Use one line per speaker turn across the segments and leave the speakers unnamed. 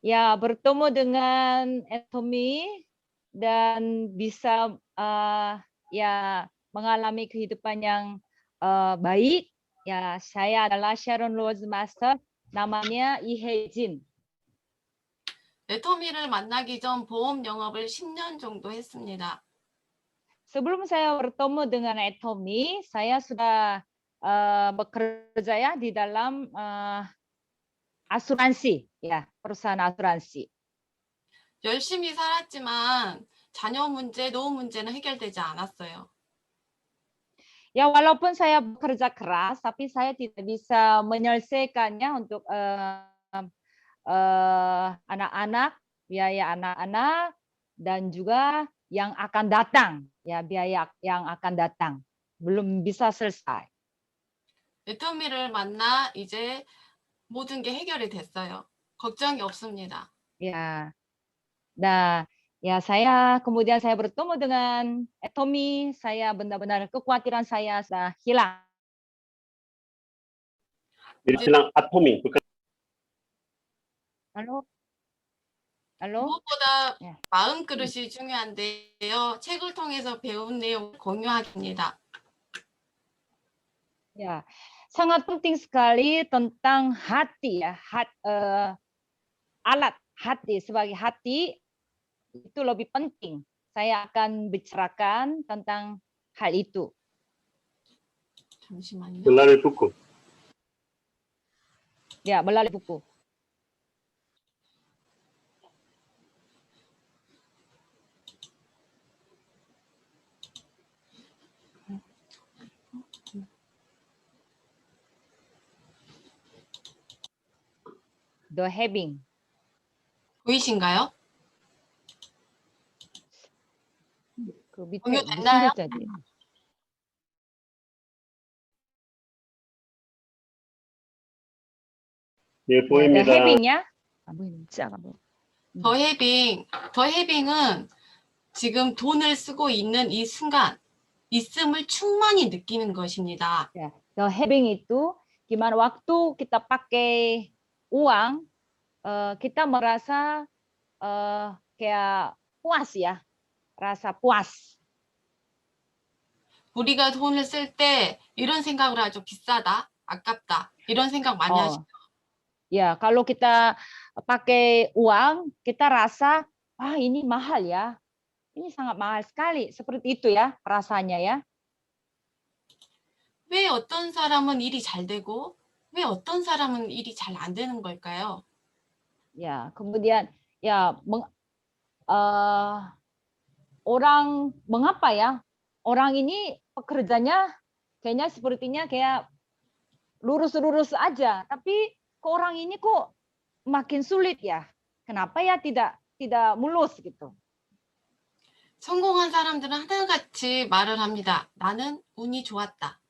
Ya, bertemu dengan Tommy dan bisa ya mengalami kehidupan yang baik. Ya, saya adalah Sharon Rose Master. namanya 이혜진.
애터미를 만나기 전 보험 영업을 10년 정도 했습니다.
Sebelum saya bertemu dengan Tommy, saya sudah bekerja ya di dalam asuransi, ya perusahaan asuransi.
열심히 살았지만 자녀 문제, 노후 문제는 해결되지 않았어요.
Ya walaupun saya bekerja keras, tapi saya tidak bisa menyelesaikannya untuk anak-anak, biaya anak-anak, dan juga yang akan datang, ya biaya yang akan datang. belum bisa selesai.
애터미를 만나 이제 모든 게 해결이 됐어요. 걱정이 없습니다.
Ya, nah ya saya kemudian saya bertemu dengan Tommy, saya benar-benar kekhawatiran saya sudah hilang.
bilang atomi, bukan.
Halo, halo.
무엇보다
야.
마음 그릇이 중요한데요. 책을 통해서 배운 내용을 공유합니다.
Ya, sangat penting sekali tentang hati ya, alat hati sebagai hati itu lebih penting. Saya akan bicarakan tentang hal itu.
잠시만요.
melalui buku.
Ya, melalui buku. The having.
보이신가요?
그 밑에 무슨
공유됐나요?
글자지?
예,
The
보입니다.
having이야? 안 보이는 글자가 뭐.
더 해빙은 지금 돈을 쓰고 있는 이 순간 있음을 충만히 느끼는 것입니다.
Ya, the having itu gimana waktu kita pakai uang, kita merasa kayak puas ya, rasa puas.
우리가 돈을 쓸 때 이런 생각을 하죠. 비싸다, 아깝다. 이런 생각 많이 하시죠.
Ya, kalau kita pakai uang, kita rasa, ini mahal ya. Ini sangat mahal sekali. Seperti itu ya, rasanya ya.
왜 어떤 사람은 일이 잘 되고 왜 어떤 사람은 일이 잘 안 되는 걸까요?
Ya, kemudian ya orang mengapa ya? Orang ini pekerjanya kayaknya sepertinya kayak lurus-lurus aja, tapi kok orang ini kok makin sulit ya? Kenapa ya tidak mulus gitu?
성공한 사람들은 하나같이 말을 합니다. 나는 운이 좋았다.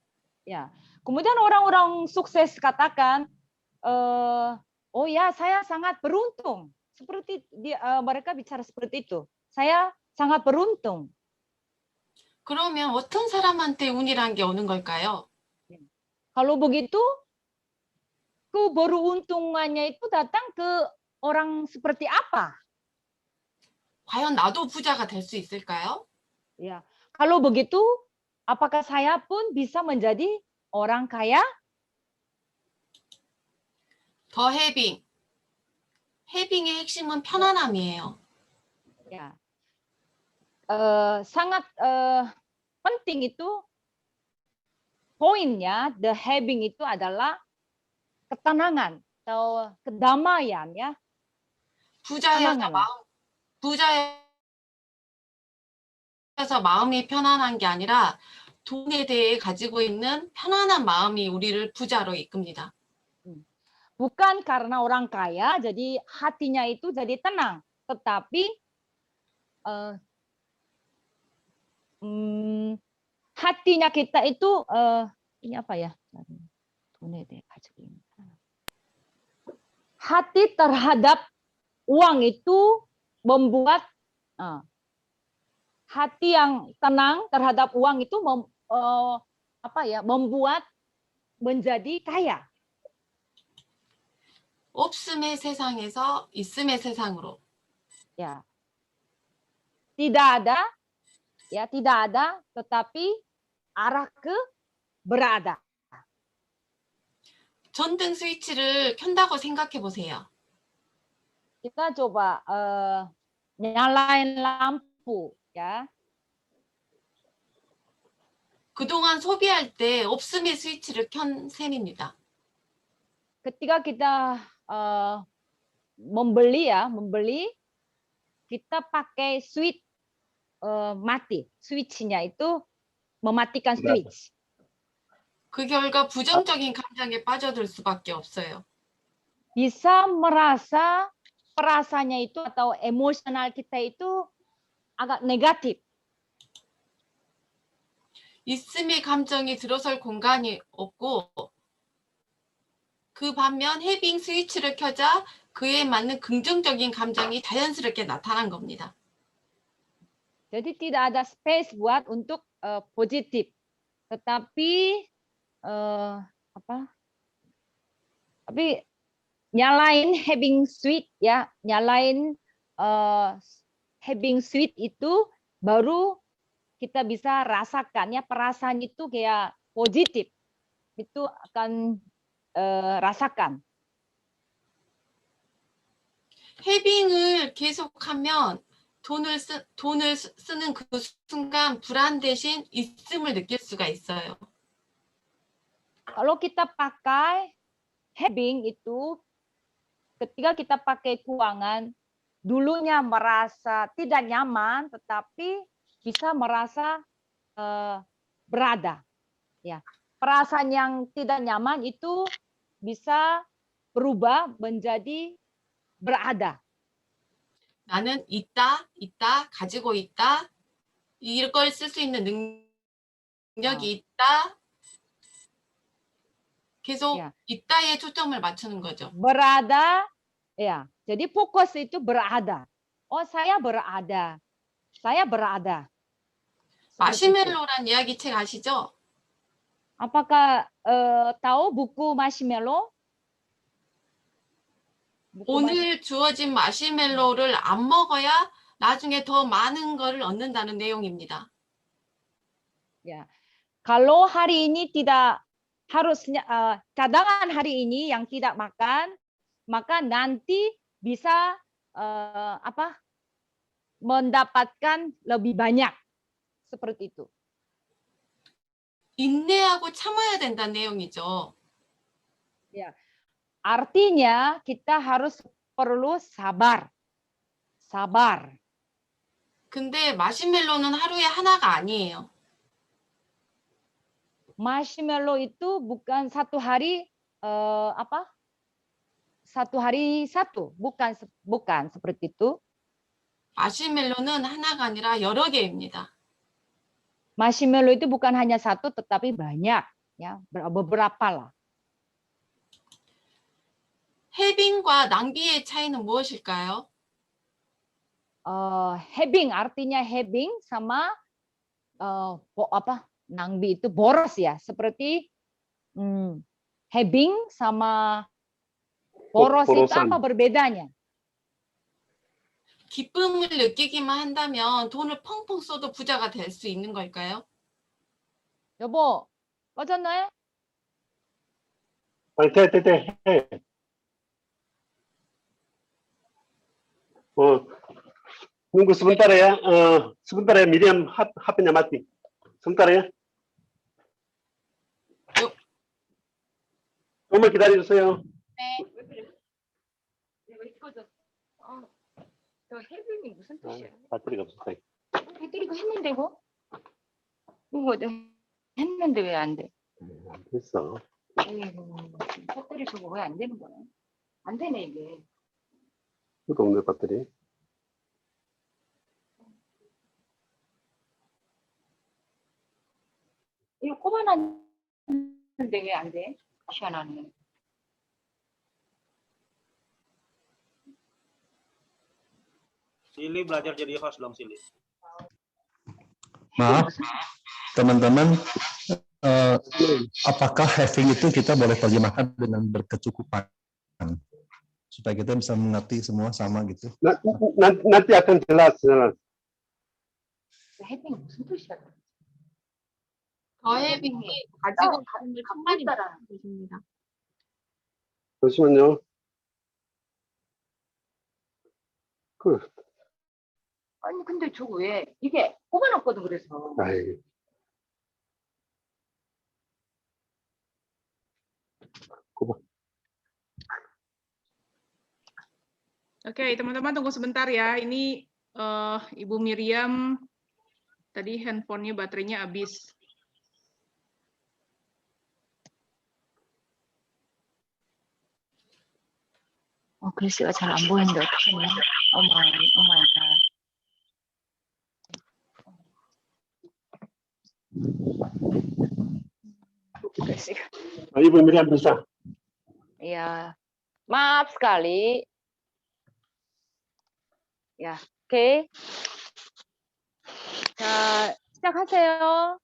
Ya, kemudian orang-orang sukses katakan, oh ya saya sangat beruntung. Seperti mereka bicara seperti itu. Saya sangat beruntung.
그러면 어떤 사람한테 운이란 게 오는 걸까요?
Kalau begitu, keberuntungannya itu datang ke orang seperti apa?
과연 나도 부자가 될 수 있을까요?
Ya, kalau begitu, apakah saya pun bisa menjadi orang kaya?
더 해빙. 해빙의 핵심은 편안함이에요.
Ya, sangat penting itu poinnya the having itu adalah ketenangan atau kedamaian ya.
부자여서 마음이 편안한 게 아니라 돈에 대해 가지고 있는 편안한 마음이 우리를 부자로 이끕니다.
Bukan karena orang kaya jadi hatinya itu jadi tenang, tetapi hatinya kita itu ini apa ya? 돈에 대해 가지고 있는 hati terhadap uang itu membuat hati yang tenang terhadap uang itu membuat menjadi kaya.
없음의 세상에서 있음의 세상으로.
Ya. Tidak ada, ya tidak ada, tetapi arah ke berada.
전등 스위치를 켠다고 생각해 보세요.
Kita coba nyalain lampu, ya.
그동안 소비할 때 없음의 스위치를 켠 셈입니다.
Ketika kita membeli ya, kita pakai switch mati, switch-nya itu mematikan switch.
그 결과 부정적인 감정에 빠져들 수밖에 없어요.
Bisa merasa perasaannya itu atau emosional kita itu agak negatif.
있음의 감정이 들어설 공간이 없고 그 반면 해빙 스위치를 켜자 그에 맞는 긍정적인 감정이 자연스럽게 나타난 겁니다.
Jadi tidak ada space buat untuk positif. Tetapi tapi nyalain having switch ya, nyalain having switch itu baru kita bisa rasakan ya, perasaan itu kayak positif. Itu akan rasakan.
해빙을 계속하면 돈을 쓰는 그 순간 불안 대신 있음을 느낄 수가 있어요.
Kalau kita pakai having itu, ketika kita pakai keuangan, dulunya merasa tidak nyaman, tetapi bisa merasa berada. Ya, perasaan yang tidak nyaman itu bisa berubah menjadi berada.
나는 있다, 가지고 있다, 이걸 쓸 수 있는 능력이 있다. 계속
Ya.
있다에 초점을 맞추는 거죠.
Berada, ya. Jadi fokus itu berada. Oh, saya berada. Saya berada. Seperti itu.
마시멜로란 이야기책 아시죠?
Apakah tahu buku Marshmallow?
오늘 주어진 마시멜로를 안 먹어야 나중에 더 많은 거를 얻는다는 내용입니다.
Ya. Kalau hari ini tidak harusnya cadangan hari ini yang tidak makan, maka nanti bisa mendapatkan lebih banyak. Seperti itu.
인내하고 참아야 된다는 내용이죠.
Ya. Artinya kita harus perlu sabar. Sabar.
근데 마시멜로는 하루에 하나가 아니에요.
Marshmallow itu bukan satu hari satu hari satu, bukan seperti itu.
마시멜로는 하나가 아니라 여러 개입니다.
Marshmallow itu bukan hanya satu, tetapi banyak, ya, beberapa lah.
해빙과 낭비의 차이는 무엇일까요?
Having artinya having sama nangbi itu boros ya, seperti having sama boros itu
borosan.
apa berbedanya?
기쁨을 느끼기만 한다면 돈을 펑펑 써도 부자가 될 수 있는 걸까요?
여보, 꺼졌나요?
해. Nunggu sebentar ya. Sebentar ya, Miriam, HP-nya mati. Sebentar ya.
Yuk.
조금만 기다려주세요.
네. 왜 꺼졌어? 저 해빙이 무슨 뜻이야?
배터리가 없었다.
해드리고 했는데 이거? 이거 했는데 왜 안 돼?
안 됐어.
배터리 저거 왜 안 되는 거야? 안 되네 이게.
이거 없네, 배터리.
이거 꼽아놨는데 왜 안 돼? 희한하네.
Silly belajar jadi host dong, Silly.
Maaf, teman-teman, apakah having itu kita boleh terjemahkan dengan berkecukupan? supaya kita bisa mengerti semua sama gitu.
Nanti akan jelas.
해빙 무슨 뜻이야?
더 해빙이 가지고 있는 충만이
갑분다라는
뜻입니다.
잠시만요.
아니 근데 저거 왜 이게 뽑아놨거든 그래서.
아이,
Oke, teman-teman tunggu sebentar ya. Ini Ibu Miriam tadi handphonenya baterainya habis.
글씨가 잘 안 보이는데 어떡하냐. 오마이 갓. 글씨가.
Ibu Miriam bisa.
Ya, maaf sekali. Ya, oke. 자, 시작하세요.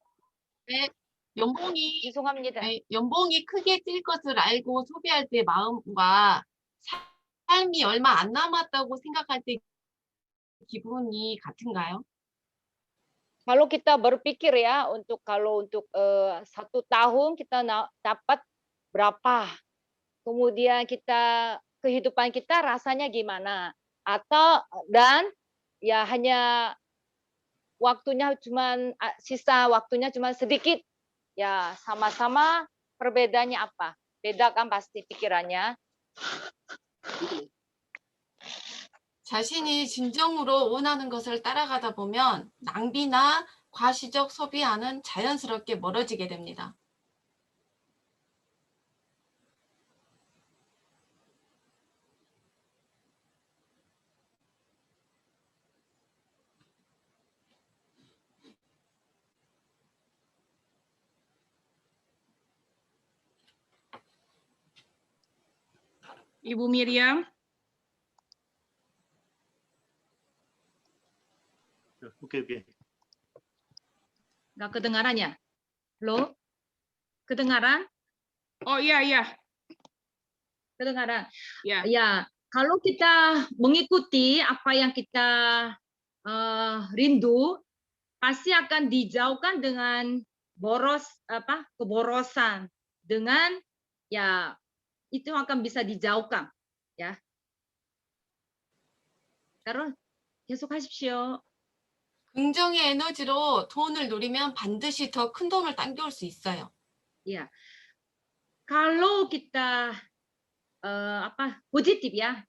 네, 연봉이
죄송합니다.
네, 연봉이 크게 뛸 것을 알고 소비할 때 마음과 삶이 얼마 안 남았다고 생각할 때 기분이 같은가요?
Kalau kita berpikir ya kalau untuk 1 tahun kita dapat berapa, kemudian kehidupan kita rasanya gimana, atau dan ya hanya sisa waktunya cuma sedikit, ya sama-sama perbedaannya apa? Beda kan pasti pikirannya.
자신이 진정으로 원하는 것을 따라가다 보면 낭비나 과시적 소비와는 자연스럽게 멀어지게 됩니다.
Ibu Miriam,
오케이.
Nggak kedengaran ya? Halo? Kedengaran?
oh iya,
Kedengaran.
ya.
Ya, kalau kita mengikuti apa yang kita rindu, pasti akan dijauhkan dengan keborosan. Dengan ya itu akan bisa dijauhkan, ya. Terus 계속하십시오.
긍정의 에너지로 돈을 누리면 반드시 더 큰 돈을 당겨올 수 있어요.
Ya, kalau kita positif ya,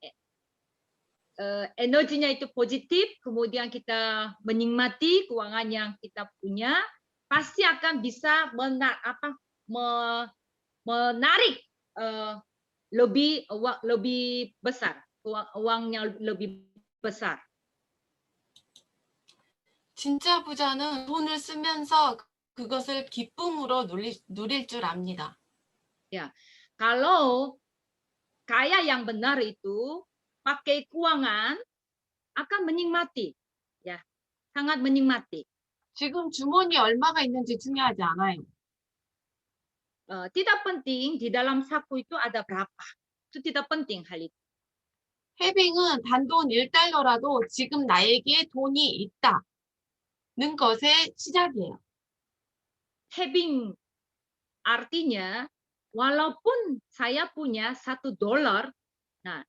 energinya itu positif, kemudian kita menikmati keuangan yang kita punya, pasti akan bisa menarik lebih besar, uangnya lebih besar.
진짜 부자는 돈을 쓰면서 그것을 기쁨으로 누릴 줄 압니다.
Ya, kalau kaya yang benar itu pakai keuangan akan menikmati, ya, sangat menikmati.
지금 주머니에 얼마가 있는지 중요하지 않아요.
Tidak penting di dalam saku itu ada berapa, itu tidak penting hal itu.
해빙은 단돈 1달러라도 지금 나에게 돈이 있다는 것의 시작이에요.
Having artinya walaupun saya punya $1, nah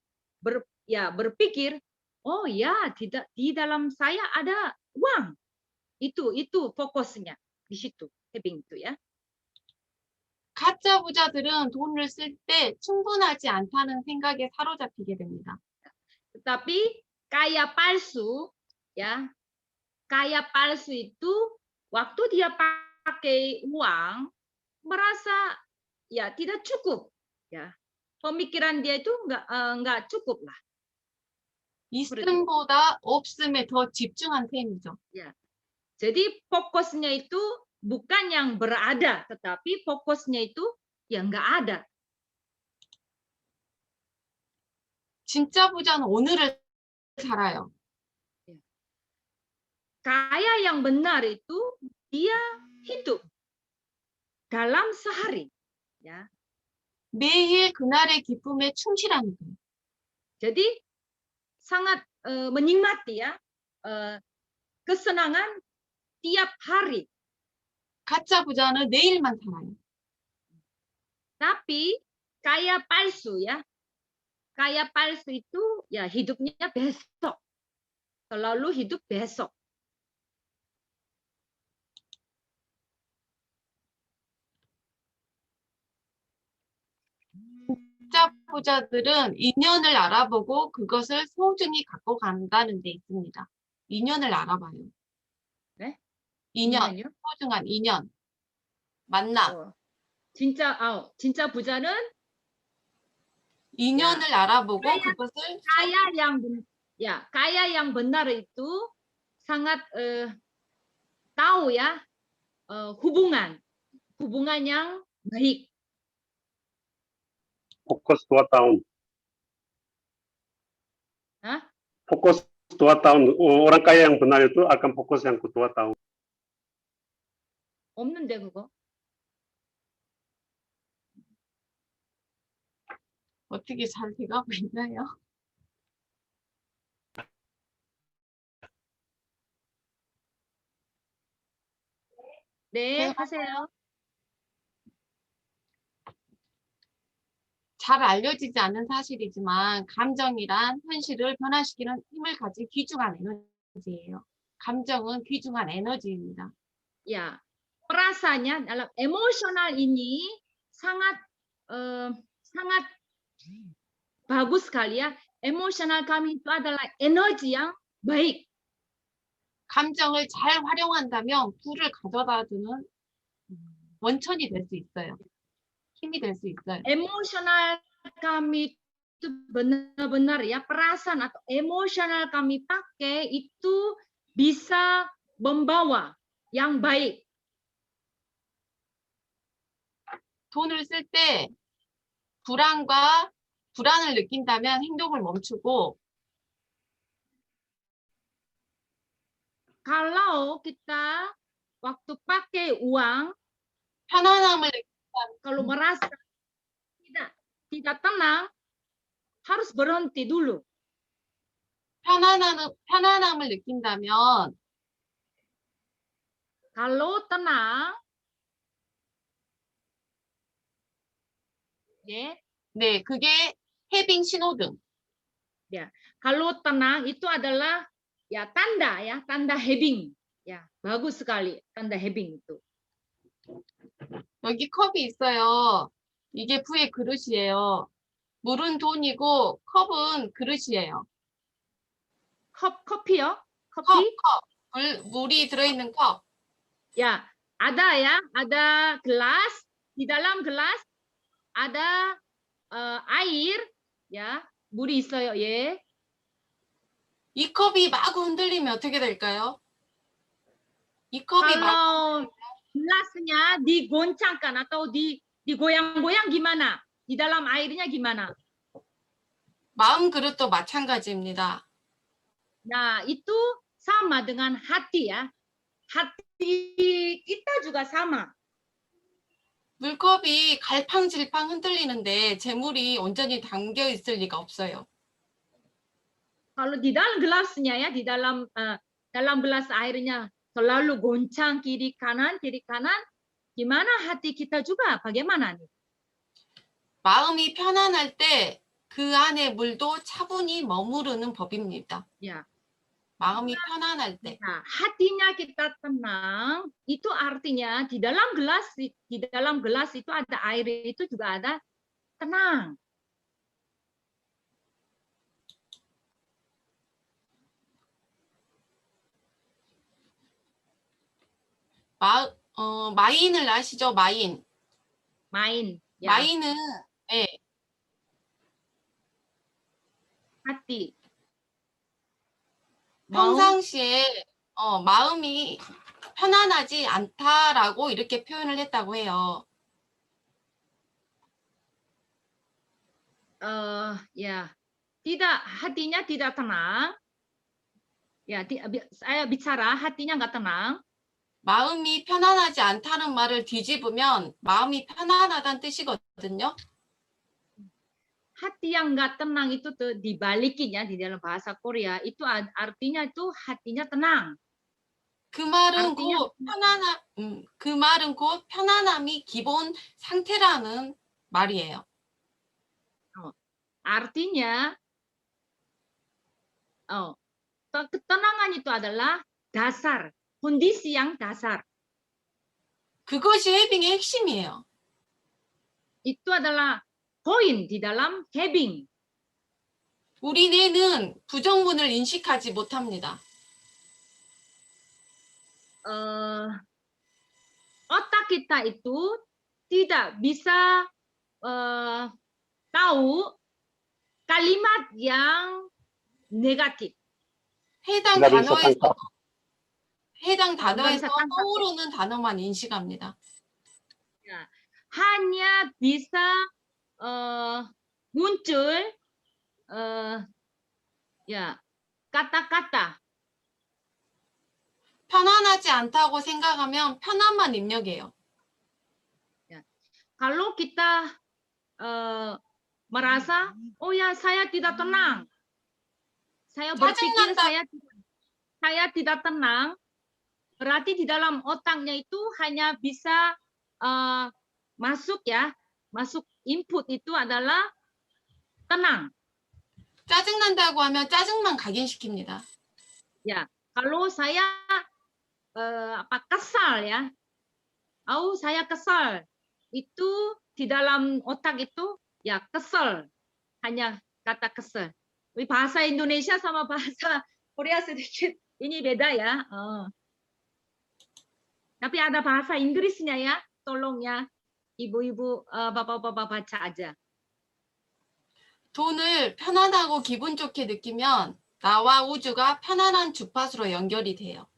berpikir, oh ya di dalam saya ada uang, itu fokusnya di situ, having itu ya.
가짜 부자들은 돈을 쓸 때 충분하지 않다는 생각에 사로잡히게 됩니다.
Tetapi kaya palsu itu waktu dia pakai uang merasa ya tidak cukup, ya, pemikiran dia itu nggak cukup lah.
있음보다 없음에 더 집중한 셈이죠.
Jadi fokusnya itu bukan yang berada, tetapi fokusnya itu yang nggak ada.
진짜 부자는 오늘을 살아요.
Kaya yang benar itu dia hidup dalam sehari, ya.
매일 그날의 기쁨에 충실하는 거예요.
Jadi sangat menikmati ya kesenangan tiap hari.
가짜 부자는 내일만 살아요.
Tapi kaya palsu ya. Kaya palsu itu ya hidupnya besok. Selalu hidup besok.
가짜 부자들은 인연을 알아보고 그것을 소중히 갖고 간다는 데 있습니다. 인연을 알아봐요.
네?
인연,
인연이요?
소중한 인연, 만남.
진짜 부자는
인연을 알아보고 그것을
kaya yang benar itu sangat tahu ya hubungan yang baik.
Fokus 2 tahun.
Hah?
Fokus 2 tahun. Orang kaya yang benar itu akan fokus yang kedua tahun.
없는데 그거.
어떻게 잘 돼가고 있나요?
네, 하세요.
잘 알려지지 않은 사실이지만 감정이란 현실을 변화시키는 힘을 가진 귀중한 에너지예요. 감정은 귀중한 에너지입니다.
Ya, perasaannya dalam emosional ini sangat sangat bagus sekali ya. Emosional kami itu adalah energi yang baik.
감정을 잘 활용한다면 부를 가져다 주는 원천이 될 수 있어요. 힘이 될 수 있어요.
Emosional kami itu benar-benar ya, perasaan atau emosional kami pakai itu bisa membawa yang baik.
돈을 쓸 때 불안을 느낀다면 행동을 멈추고
Kalau kita waktu pakai uang,
편안함을
kalau merasa tidak tenang, harus berhenti dulu.
편안함을 느낀다면
Kalau tenang,
네, 그게 해빙 신호등.
kalau tenang itu adalah ya tanda having. Ya, bagus sekali tanda having itu.
여기 컵이 있어요. 이게 부의 그릇이에요. 물은 돈이고 컵은 그릇이에요.
커피요?
컵,
커피?
물이 들어있는 컵.
Ya, ada gelas, di dalam gelas ada air, ya, 물이 있어요. 예.
이 컵이 마구 흔들리면 어떻게 될까요? 이 컵이
Kalau gelasnya digoncangkan atau digoyang-goyang gimana? Di dalam airnya gimana?
마음 그릇도 마찬가지입니다.
Nah, itu sama dengan hati ya. Hati kita juga sama.
물컵이 갈팡질팡 흔들리는데 재물이 온전히 담겨 있을 리가 없어요.
Kalau di dalam gelasnya ya, di dalam gelas airnya selalu goncang kiri kanan, gimana hati kita juga bagaimana nih?
마음이 편안할 때 그 안에 물도 차분히 머무르는 법입니다.
Ya.
마음이 편안할 때.
Nah, hatinya kita tenang, itu artinya di dalam gelas itu ada air, itu juga ada tenang.
마인을 아시죠? 마인.
Main. Ya.
마인은 네,
Hati.
평상시에 마음이 편안하지 않다라고 이렇게 표현을 했다고 해요.
Ya, hatinya tidak tenang. Ya, saya bicara hatinya nggak tenang.
마음이 편안하지 않다는 말을 뒤집으면 마음이 편안하다는 뜻이거든요.
hati yang nggak tenang itu tuh dibalikin ya di dalam bahasa Korea itu artinya itu hatinya tenang.
그 말은
artinya
그 말은 곧 편안함이 기본 상태라는 말이에요.
artinya ketenangan itu adalah dasar, kondisi yang dasar.
그것이 해빙의 핵심이에요.
Itu adalah poin di dalam having.
우리 뇌는 부정문을 인식하지 못합니다.
Otak kita itu tidak bisa tahu kalimat yang negatif.
해당
nggak bisa
단어에서
tangkap.
해당 단어에서
tangkap.
떠오르는 단어만 인식합니다.
Hanya bisa muncul ya kata-kata.
편안하지 않다고 생각하면 편안만 입력해요.
Kalau kita merasa, oh ya saya tidak tenang, saya berpikir saya tidak tenang, berarti di dalam otaknya itu hanya bisa masuk input itu adalah tenang.
짜증난다고 하면 짜증만 각인시킵니다.
Ya, kalau saya kesal ya, saya kesal, itu di dalam otak itu ya kesel, hanya kata kesel. Tapi bahasa Indonesia sama bahasa Korea sedikit ini beda ya. Tapi ada bahasa Inggrisnya ya, tolong ya ibu-ibu, bapak-bapak baca aja.
돈을 편안하고 기분 좋게 느끼면 나와 우주가 편안한 주파수로 연결이 돼요.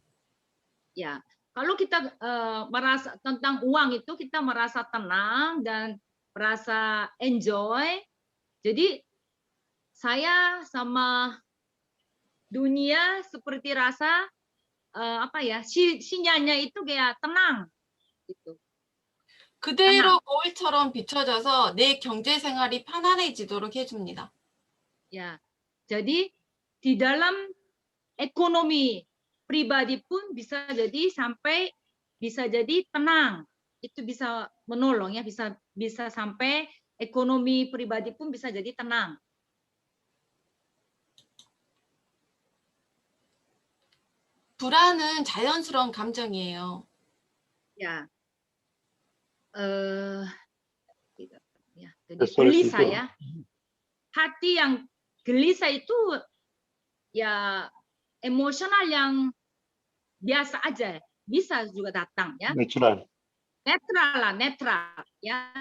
Ya, kalau kita merasa tentang uang itu kita merasa tenang dan merasa enjoy. Jadi saya sama dunia seperti rasa sinyalnya itu kayak tenang gitu.
그대로 거울처럼 비춰져서 내 경제 생활이 편안해지도록 해줍니다.
Ya, jadi di dalam ekonomi pribadi pun bisa jadi tenang. Itu bisa menolong ya, bisa sampai ekonomi pribadi pun bisa jadi tenang.
불안은 자연스러운 감정이에요.
Ya. Jadi gelisah ya. Hati yang gelisah itu ya emosional yang biasa aja, bisa juga datang ya.
Natural.
Netral ya.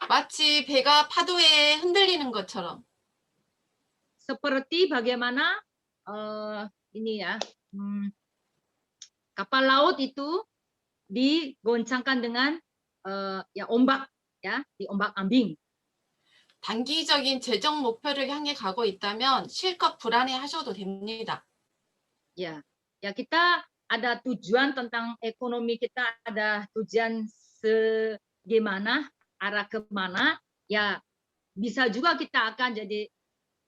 마치 배가 파도에 흔들리는 것처럼.
Seperti bagaimana ini ya, kapal laut itu digoncangkan dengan ombak ya, di ombak-ambing.
단기적인 재정 목표를 향해 가고 있다면 실컷 불안해하셔도 됩니다.
Ya, kita ada tujuan tentang ekonomi, kita ada tujuan segimana, arah kemana, ya bisa juga kita akan jadi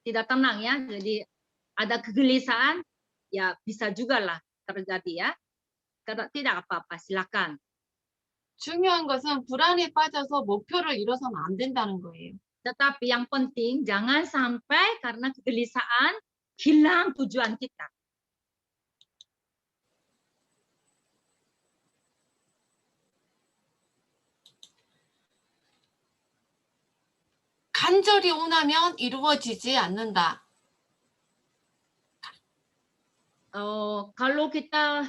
tidak tenang ya, jadi ada kegelisahan, ya bisa juga lah terjadi ya. Tidak apa-apa, silakan.
중요한 것은 불안에 빠져서 목표를 이뤄서는 안 된다는 거예요.
Tetapi yang penting jangan sampai karena kegelisahan hilang tujuan kita.
간절히 원하면 이루어지지 않는다.
Kalau kita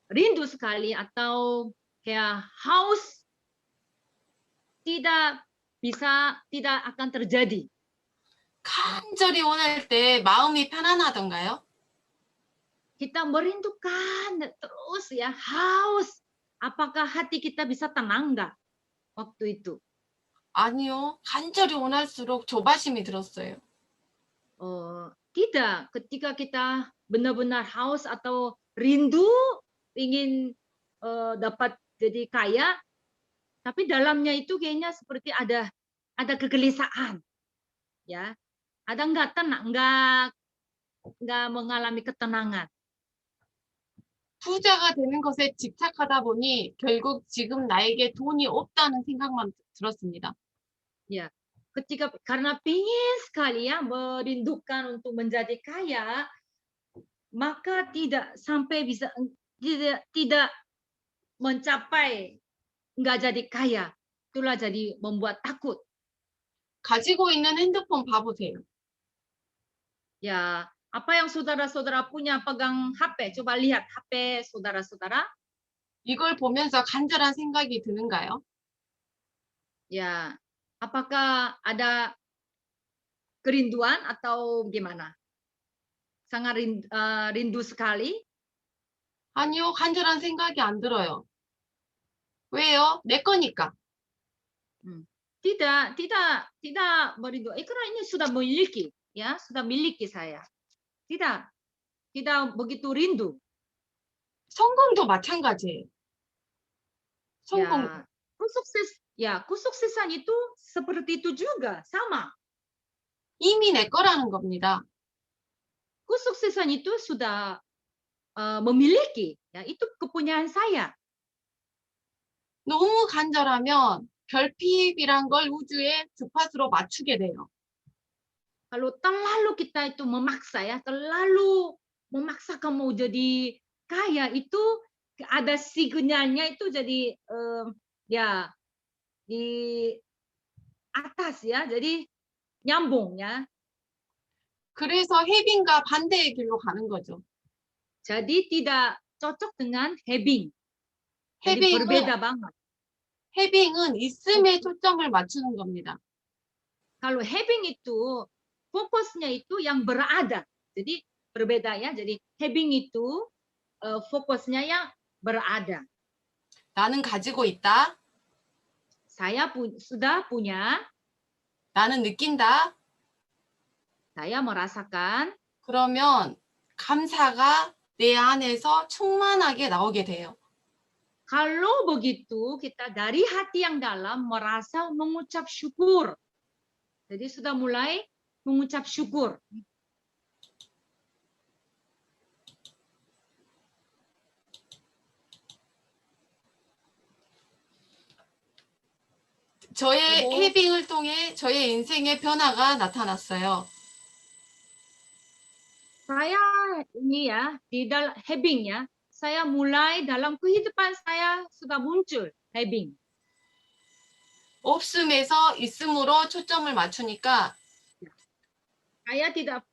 rindu sekali atau kayak haus, tidak akan terjadi.
간절히 원할 때 마음이 편안하던가요?
Kita merindukan terus ya, haus. Apakah hati kita bisa tenang enggak waktu itu?
아니요. 간절히 원할수록 조바심이 들었어요.
Tidak. Ketika kita benar-benar haus atau rindu ingin dapat jadi kaya, tapi dalamnya itu kayaknya seperti ada kegelisahan. ya ada nggak tenang, nggak mengalami ketenangan.
부자가 되는 것에 집착하다 보니 결국 지금 나에게 돈이 없다는 생각만 들었습니다.
Ya, karena pingin sekali ya merindukan untuk menjadi kaya, maka tidak sampai bisa tidak mencapai nggak jadi kaya. Itulah jadi membuat takut.
가지고 있는 핸드폰 봐보세요.
Ya, apa yang saudara-saudara punya pegang HP? Coba lihat HP saudara-saudara.
이걸 보면서 간절한 생각이 드는가요?
Ya, apakah ada kerinduan atau gimana? Sangat rindu sekali.
아니요, 간절한 생각이 안 들어요. 왜요? 내 거니까.
Tidak merindu. Karena ini sudah memiliki, ya, sudah miliki saya. Tidak begitu rindu.
성공도 마찬가지예요. 성공.
Kesuksesan itu seperti itu juga, sama.
이미 내 거라는 겁니다.
Kesuksesan itu sudah memiliki, ya, itu kepunyaan saya.
너무 간절하면 별빛이란 걸 우주에 주파수로 맞추게 돼요.
Kalau terlalu kita itu memaksa, ya, terlalu memaksa kamu jadi kaya, itu ada signalnya itu jadi ya di atas, ya, jadi nyambung, ya.
그래서 해빙과 반대의 길로 가는 거죠.
Jadi tidak cocok dengan having. Jadi berbeda banget.
해빙은 있음에 초점을 맞추는 겁니다.
Kalau having itu fokusnya itu yang berada. Jadi berbeda, ya. Jadi having itu fokusnya yang berada.
나는 가지고 있다.
Saya sudah punya.
나는 느낀다.
Saya merasakan.
그러면 감사가 내 안에서 충만하게 나오게 돼요.
Kalau begitu, kita dari hati yang dalam merasa mengucap syukur. Jadi sudah mulai mengucap syukur.
저의 해빙을 통해 저의 인생의 변화가 나타났어요.
Saya ini, ya, di dalam having, ya, saya mulai dalam kehidupan saya sudah muncul having.
없음에서 있음으로 초점을 맞추니까
Saya tidak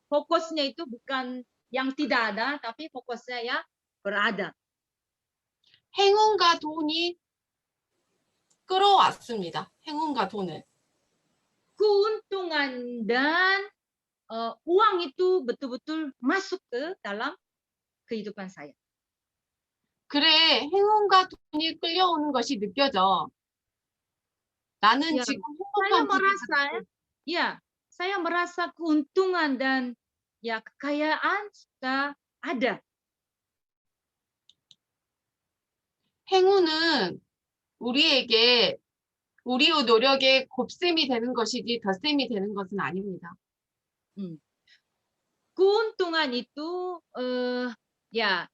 fokusnya itu bukan yang tidak ada, tapi fokusnya ya berada.
행운과 돈이 끌어왔습니다. 행운과 돈을.
Keuntungan dan uang itu betul-betul masuk ke dalam kehidupan saya.
그래, 행운과 돈이 끌려오는 것이 느껴져. 나는
야,
지금
Saya
행복한
merasa,
부분을
ya, saya merasa keuntungan dan ya kekayaan sudah ada.
행운은 우리에게 우리의 노력에 곱셈이 되는 것이지 덧셈이 되는 것은 아닙니다.
Keuntungan itu ya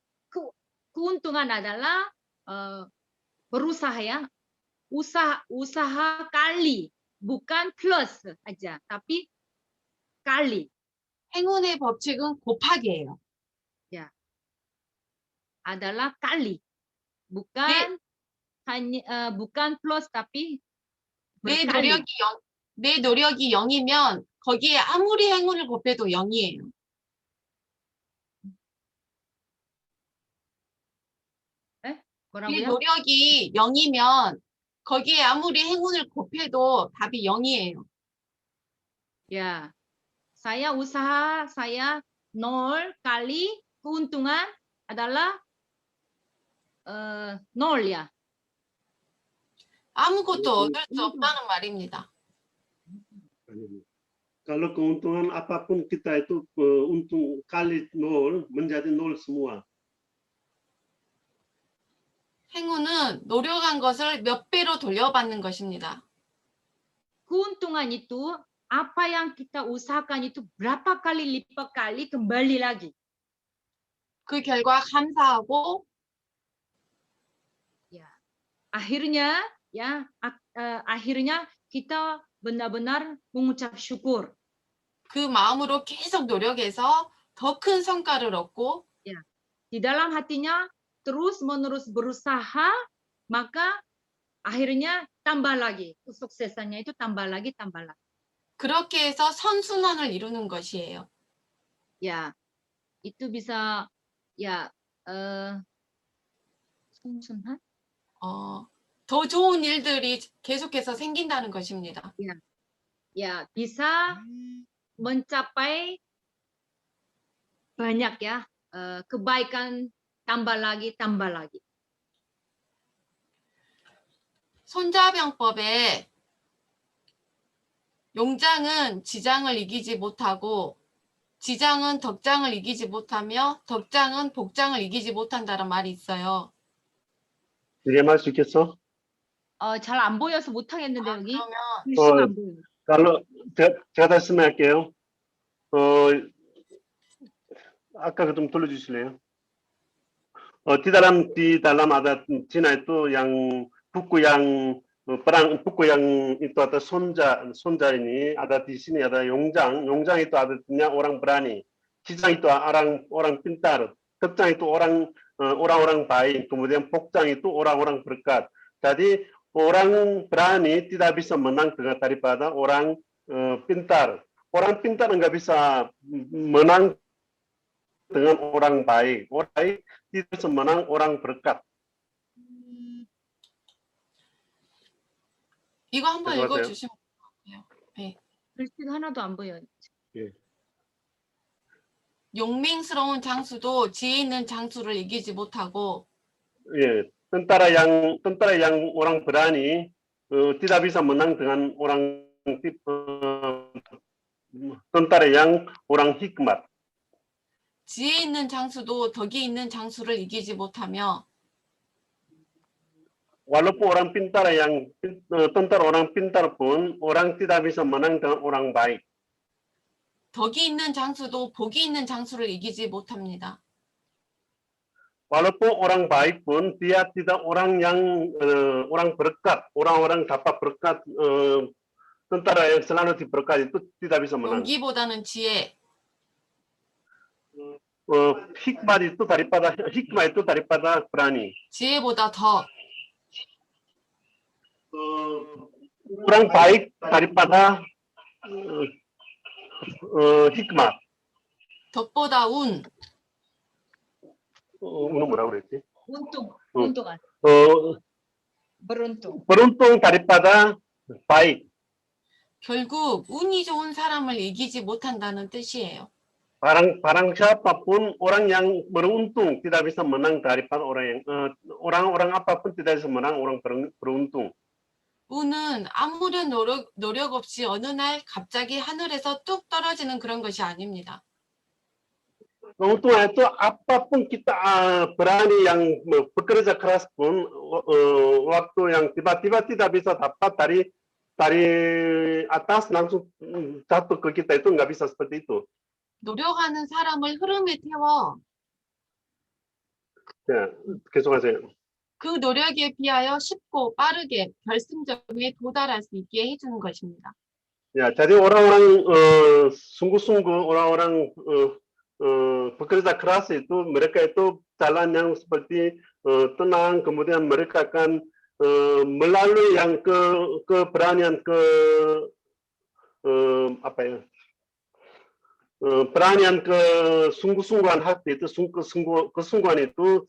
keuntungan adalah berusaha, ya, usaha kali, bukan plus aja, tapi kali.
행운의 법칙은 곱하기예요.
Adalah kali, bukan hanya bukan plus tapi
내
berkali.
노력이 0이면 거기에 아무리 행운을 곱해도 0이에요. 내
뭐라고요?
노력이 0이면 거기에 아무리 행운을 곱해도 답이 0이에요.
Ya, saya usaha saya 0 kali keuntungan adalah 0, ya.
아무것도 얻을 수 없다는 말입니다.
Kalau keuntungan apapun kita itu untung kali 0 menjadi 0 semua.
행운은 노력한 것을 몇 배로 돌려받는 것입니다.
keuntungan itu apa yang kita usahakan itu berapa kali lipat kali kembali lagi.
그 결과 감사하고
Akhirnya akhirnya kita benar-benar mengucap syukur.
그 마음으로 계속 노력해서 더 큰 성과를 얻고
Di dalam hatinya terus-menerus berusaha, maka akhirnya tambah lagi. Kesuksesannya itu tambah lagi, tambah lagi.
그렇게 해서 선순환을 이루는 것이에요.
Ya, itu bisa 선순환?
더 좋은 일들이 계속해서 생긴다는 것입니다.
Ya, bisa mencapai banyak kebaikan tambah lagi, tambah lagi.
손자병법에 용장은 지장을 이기지 못하고 지장은 덕장을 이기지 못하며 덕장은 복장을 이기지 못한다는 말이 있어요.
이해할 수 있겠어?
잘 안 보여서 못 하겠는데 여기
그러면
글씨가 안 보여요.
갈로, 제가 다시 설명할게요. 아까 좀 돌려주실래요? di dalam adat Cina itu yang buku yang perang buku yang itu ada sonja ini ada di sini ada 용장 itu artinya orang berani, 지장 itu orang pintar, 덕장 itu orang baik, kemudian 복장 itu orang berkat. Jadi orang berani tidak bisa menang daripada orang pintar. Orang pintar enggak bisa menang dengan orang baik. Orang baik tidak bisa menang orang berkat.
이거 한번
계속하세요.
읽어주시면 돼요. 네.
글씨가 하나도 안 보여요.
용맹스러운 장수도 지혜 있는 장수를 이기지 못하고
예, tentara yang orang berani tidak bisa menang dengan orang tentara yang orang hikmat.
지혜 있는 장수도 덕이 있는 장수를 이기지 못하며
Walaupun orang pintar tentara orang pintar pun orang tidak bisa menang dengan orang baik.
덕이 있는 장수도 복이 있는 장수를 이기지 못합니다.
Walaupun orang baik pun dia tidak orang yang orang berkat, orang-orang dapat berkat tentara yang selalu diberkat itu tidak bisa menang.
용기보다는 지혜,
hikmat itu daripada berani.
지혜보다 덕,
orang baik daripada hikmat.
덕보다 운,
운은 뭐라고 그랬지?
untungan. Beruntung.
beruntung daripada baik.
결국 운이 좋은 사람을 이기지 못한다는 뜻이에요.
Barang siapapun orang yang beruntung tidak bisa menang daripada orang apapun tidak bisa menang orang beruntung.
운은 아무런 노력 없이 어느 날 갑자기 하늘에서 뚝 떨어지는 그런 것이 아닙니다.
Keuntungan itu apapun kita berani yang bekerja keras pun waktu yang tiba-tiba tidak bisa dapat dari atas langsung jatuh ke kita itu nggak bisa seperti itu.
노력하는 사람을 흐름에 태워
Ya, 계속하세요.
그 노력에 비하여 쉽고 빠르게 결승점에 도달할 수 있게 해주는 것입니다.
Ya, jadi orang-orang sungguh-sungguh orang-orang bekerja keras itu mereka itu jalan yang seperti tenang, kemudian mereka akan melalui yang keberanian beranian kesungguh-sungguhan hati itu kesungguhan itu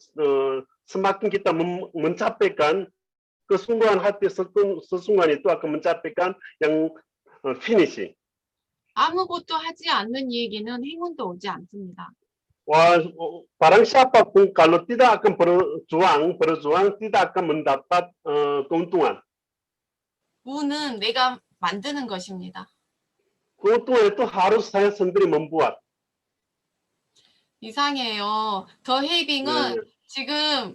semakin kita mencapaikan kesungguhan hati sesungguhan itu akan mencapaikan yang finish.
아무것도 하지 않는 이에게는 행운도 오지 않습니다.
Wah, barang siapapun kalau tidak akan berjuang tidak akan mendapat keuntungan.
운은 내가 만드는 것입니다.
Keuntungan itu harus saya sendiri membuat.
이상해요. 더 헤이빙은 지금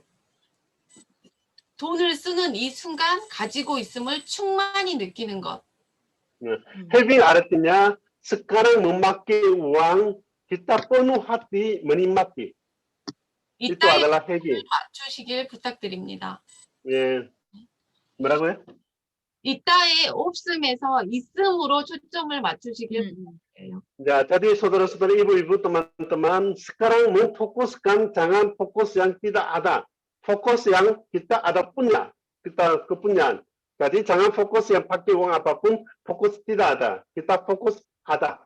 돈을 쓰는 이 순간 가지고 있음을 충만히 느끼는 것.
Having artinya sekarang memakai uang kita penuh hati menikmati. Itu
이따에
adalah having.
맞추시길 부탁드립니다.
예. 뭐라고요?
이따에 없음에서 있음으로 초점을 맞추시길 부탁드려요.
Ya, jadi saudara-saudara, ibu-ibu, teman-teman, sekarang memfokuskan jangan fokus yang tidak ada. Fokus yang kita ada punya, kita kepunyaan. Jadi jangan fokus yang pakai uang apapun, fokus tidak ada. Kita fokus ada.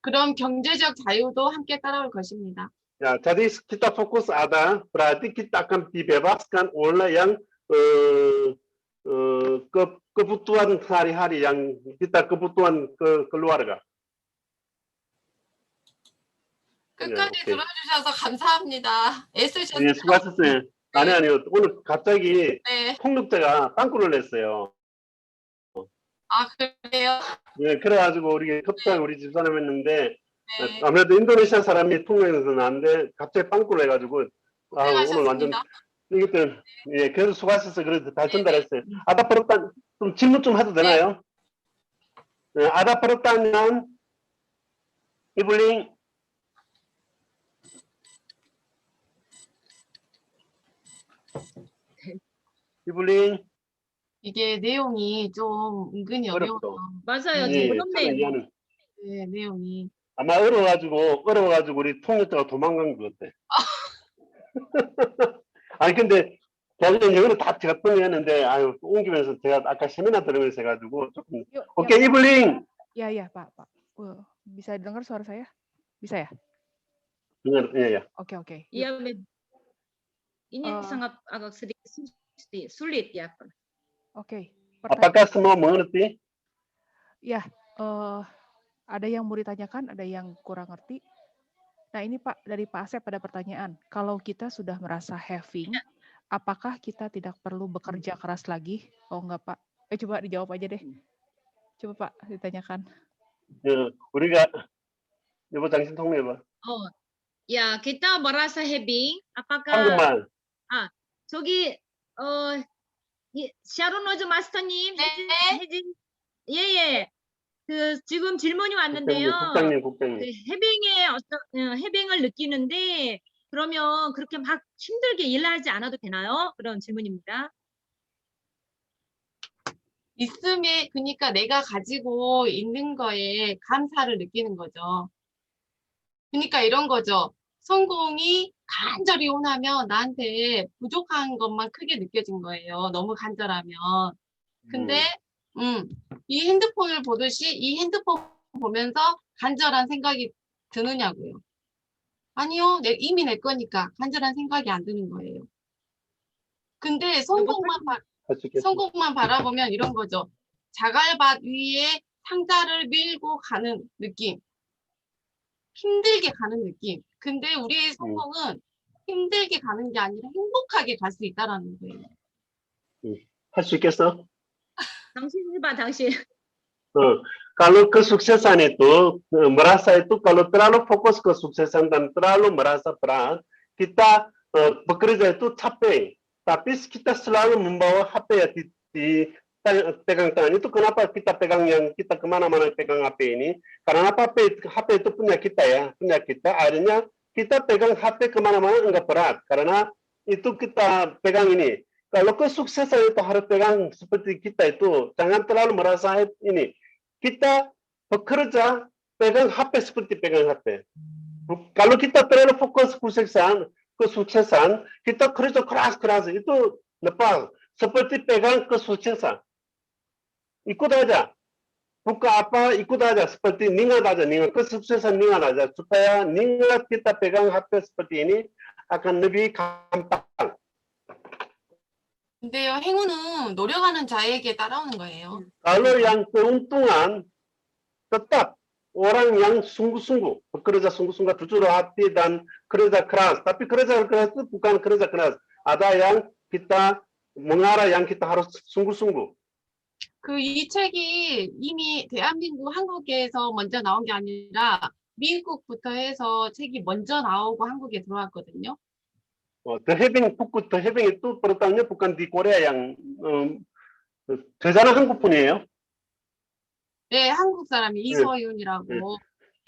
그럼 경제적 자유도 함께 따라올 것입니다.
Ya, jadi kita fokus ada, berarti kita akan dibebaskan oleh yang kebutuhan sehari-hari, yang kita kebutuhan keluarga.
끝까지
오케이.
들어주셔서 감사합니다. 애쓰셨어요.
예, 수고하셨어요. 아니요. 오늘 갑자기
네.
폭력자가 빵꾸를 냈어요.
아, 그래요?
예, 그래가지고 우리 급하게 우리 집사람 했는데
네.
아무래도 인도네시아 사람이 통역해서 나왔는데 갑자기 빵꾸를 해가지고 오늘 완전
고생하셨습니다.
이것들 예, 그래서 수고하셨어요. 그래서 잘 전달했어요. 아다파르탄 좀 질문 좀 해도 되나요? 네, 아다파르탄은 이블링 이블링
이게 내용이 좀 은근히 어려워서.
어렵죠.
맞아요.
예,
좀
저는
어렵네요.
이해하는.
네, 내용이.
아마 어려워가지고 우리 통역자가 도망간 것 같아. 아니 근데 자기는 영어를 다 제가 통역했는데 아유 옮기면서 제가 아까 세미나 들으면서 해가지고 조금
Yuk,
오케이 이블링
ya, Pak. Bisa dengar suara saya? Bisa ya?
예.
Oke.
Iya, ini
Oh.
sangat agak sedikit sulit ya.
Oke.
apakah semua mengerti?
Ya, ada yang mau ditanyakan, ada yang kurang ngerti. Nah, ini Pak, dari Pak Asep ada pertanyaan. Kalau kita sudah merasa having, apakah kita tidak perlu bekerja keras lagi? Oh, enggak, Pak. Coba dijawab aja deh. Coba, Pak, ditanyakan.
예, 우리가 여보 당신 통역해봐.
Ya, kita merasa having, apakah
한국말.
저기 샤론 로즈 마스터님,
네.
혜진, 예. 그 지금 질문이 왔는데요.
국장님.
그 해빙을 느끼는데 그러면 그렇게 막 힘들게 일하지 않아도 되나요? 그런 질문입니다.
있음에, 그러니까 내가 가지고 있는 거에 감사를 느끼는 거죠. 그러니까 이런 거죠. 성공이 간절히 원하면 나한테 부족한 것만 크게 느껴진 거예요. 너무 간절하면. 근데 이 핸드폰을 보듯이 이 핸드폰 보면서 간절한 생각이 드느냐고요. 아니요. 이미 내 거니까 간절한 생각이 안 드는 거예요. 근데 성공만 바라보면 이런 거죠. 자갈밭 위에 상자를 밀고 가는 느낌. 힘들게 가는 느낌. 근데 우리의 성공은 힘들게 가는 게 아니라 행복하게 갈 수 있다라는 거예요.
할 수 있겠어?
당신 해봐, 당신.
Kalau kesuksesan itu merasa itu kalau terlalu fokus ke kesuksesan dan terlalu merasa berat, kita bekerja itu capek. Tapi kita selalu membawa HP ya di pegang tangan. Itu kenapa kita pegang yang kita kemana-mana pegang HP ini? Karena HP itu punya kita ya, punya kita. Akhirnya kita pegang HP kemana-mana enggak berat. Karena itu kita pegang ini. Kalau kesuksesan itu harus pegang seperti kita itu, jangan terlalu merasa ini. Kita bekerja pegang HP seperti pegang HP. Kalau kita terlalu fokus kesuksesan, kita kerja keras itu lepas. Seperti pegang kesuksesan. Ikut aja. Buka apa, ikut aja. Seperti ningat aja. Kesuksesan ningat aja. Supaya ningat kita pegang HP seperti ini akan lebih gampang.
근데요, 행운은 노력하는 자에게 따라오는 거예요.
Kalau yang keuntungan tetap orang yang sungguh-sungguh bekerja sungguh-sungguh jujur hati dan kerja keras. Tapi kerja keras itu bukan kerja keras. Ada yang kita mengarah yang kita harus sungguh-sungguh.
이 책이 이미 대한민국, 한국에서 먼저 나온 게 아니라 미국부터 해서 책이 먼저 나오고 한국에 들어왔거든요.
The Having buku The Having itu pertamanya bukan di Korea yang 저자는 한국 분이에요?
네, 한국 사람이
네.
이서윤이라고.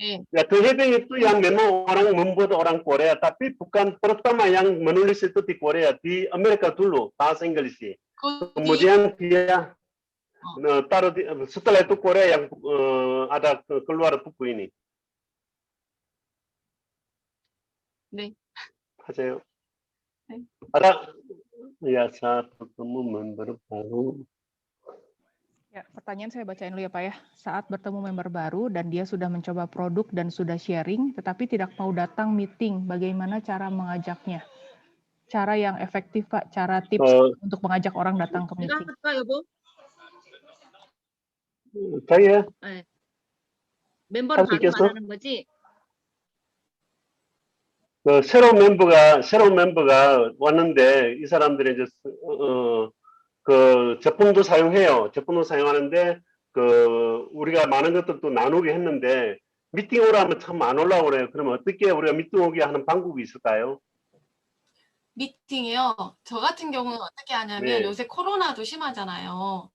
네.
Ya, ke Hebing itu yang memang orang membuat orang Korea, tapi bukan pertama yang menulis itu di Korea, di Amerika dulu bahasa Inggris.
그
Kemudian dia taruh setelah itu Korea yang ada keluar buku ini.
네.
하세요.
네.
Ada ya saat bertemu member baru.
Ya, pertanyaan saya bacain dulu ya Pak ya. Saat bertemu member baru dan dia sudah mencoba produk dan sudah sharing, tetapi tidak mau datang meeting, bagaimana cara mengajaknya? Cara yang efektif Pak, cara tips untuk mengajak orang datang ke
내가
meeting.
할까 여보?
saya
네. 멤버
할수
바로
있겠어?
말하는 거지?
새로운 멤버가 왔는데 이 사람들이 이제 그 제품도 사용해요. 제품도 사용하는데 그 우리가 많은 것들도 나누게 했는데 미팅 오라 하면 참 안 올라오고 그래요. 그러면 어떻게 우리가 미팅 오게 하는 방법이 있을까요?
미팅이요. 저 같은 경우는 어떻게 하냐면
네.
요새 코로나도 심하잖아요.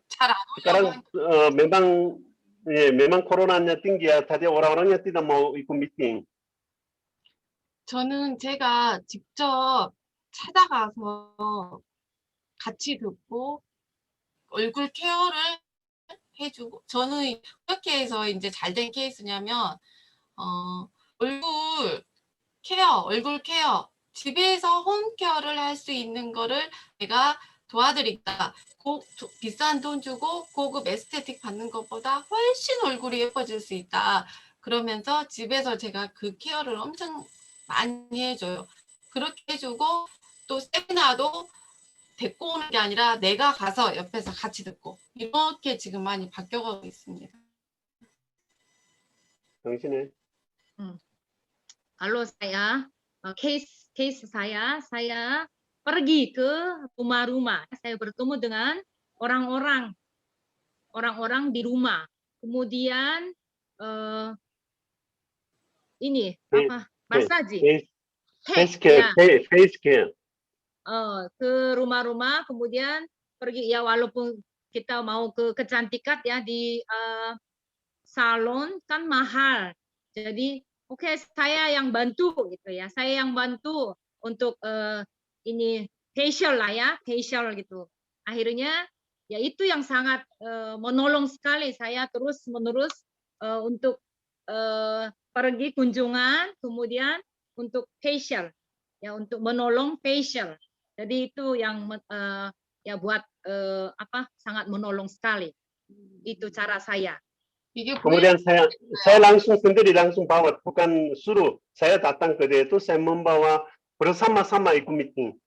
잘 안
Sekarang
오려고
memang coronanya tinggi ya. Tadi orang-orangnya tidak mau ikut meeting.
저는 제가 직접 찾아가서 같이 듣고 얼굴 케어를 해주고, 저는 어떻게 해서 이제 잘 된 케이스냐면 얼굴 케어 집에서 홈 케어를 할 수 있는 거를 내가 도와드리겠다. 비싼 돈 주고 고급 에스테틱 받는 것보다 훨씬 얼굴이 예뻐질 수 있다. 그러면서 집에서 제가 그 케어를 엄청 많이 해줘요. 그렇게 해주고 또 세미나도 데리고 오는 게 아니라 내가 가서 옆에서 같이 듣고, 이렇게 지금 많이 바뀌어가고 있습니다.
당신은?
Kalau saya case saya pergi ke rumah-rumah. Saya bertemu dengan orang-orang di rumah. Kemudian ini apa? Massage.
Face care.
Ke rumah-rumah, kemudian pergi ya, walaupun kita mau ke kecantikan ya di salon kan mahal. Jadi oke, saya yang bantu gitu ya. Saya yang bantu untuk ini facial lah ya, facial gitu. Akhirnya ya itu yang sangat menolong sekali saya terus-menerus untuk pergi kunjungan, kemudian untuk facial ya, untuk menolong facial. Jadi itu yang ya buat apa, sangat menolong sekali. Itu cara saya.
Kemudian saya langsung sendiri langsung bawa, bukan suruh. Saya datang ke dia itu, saya membawa bersama-sama ikut meeting.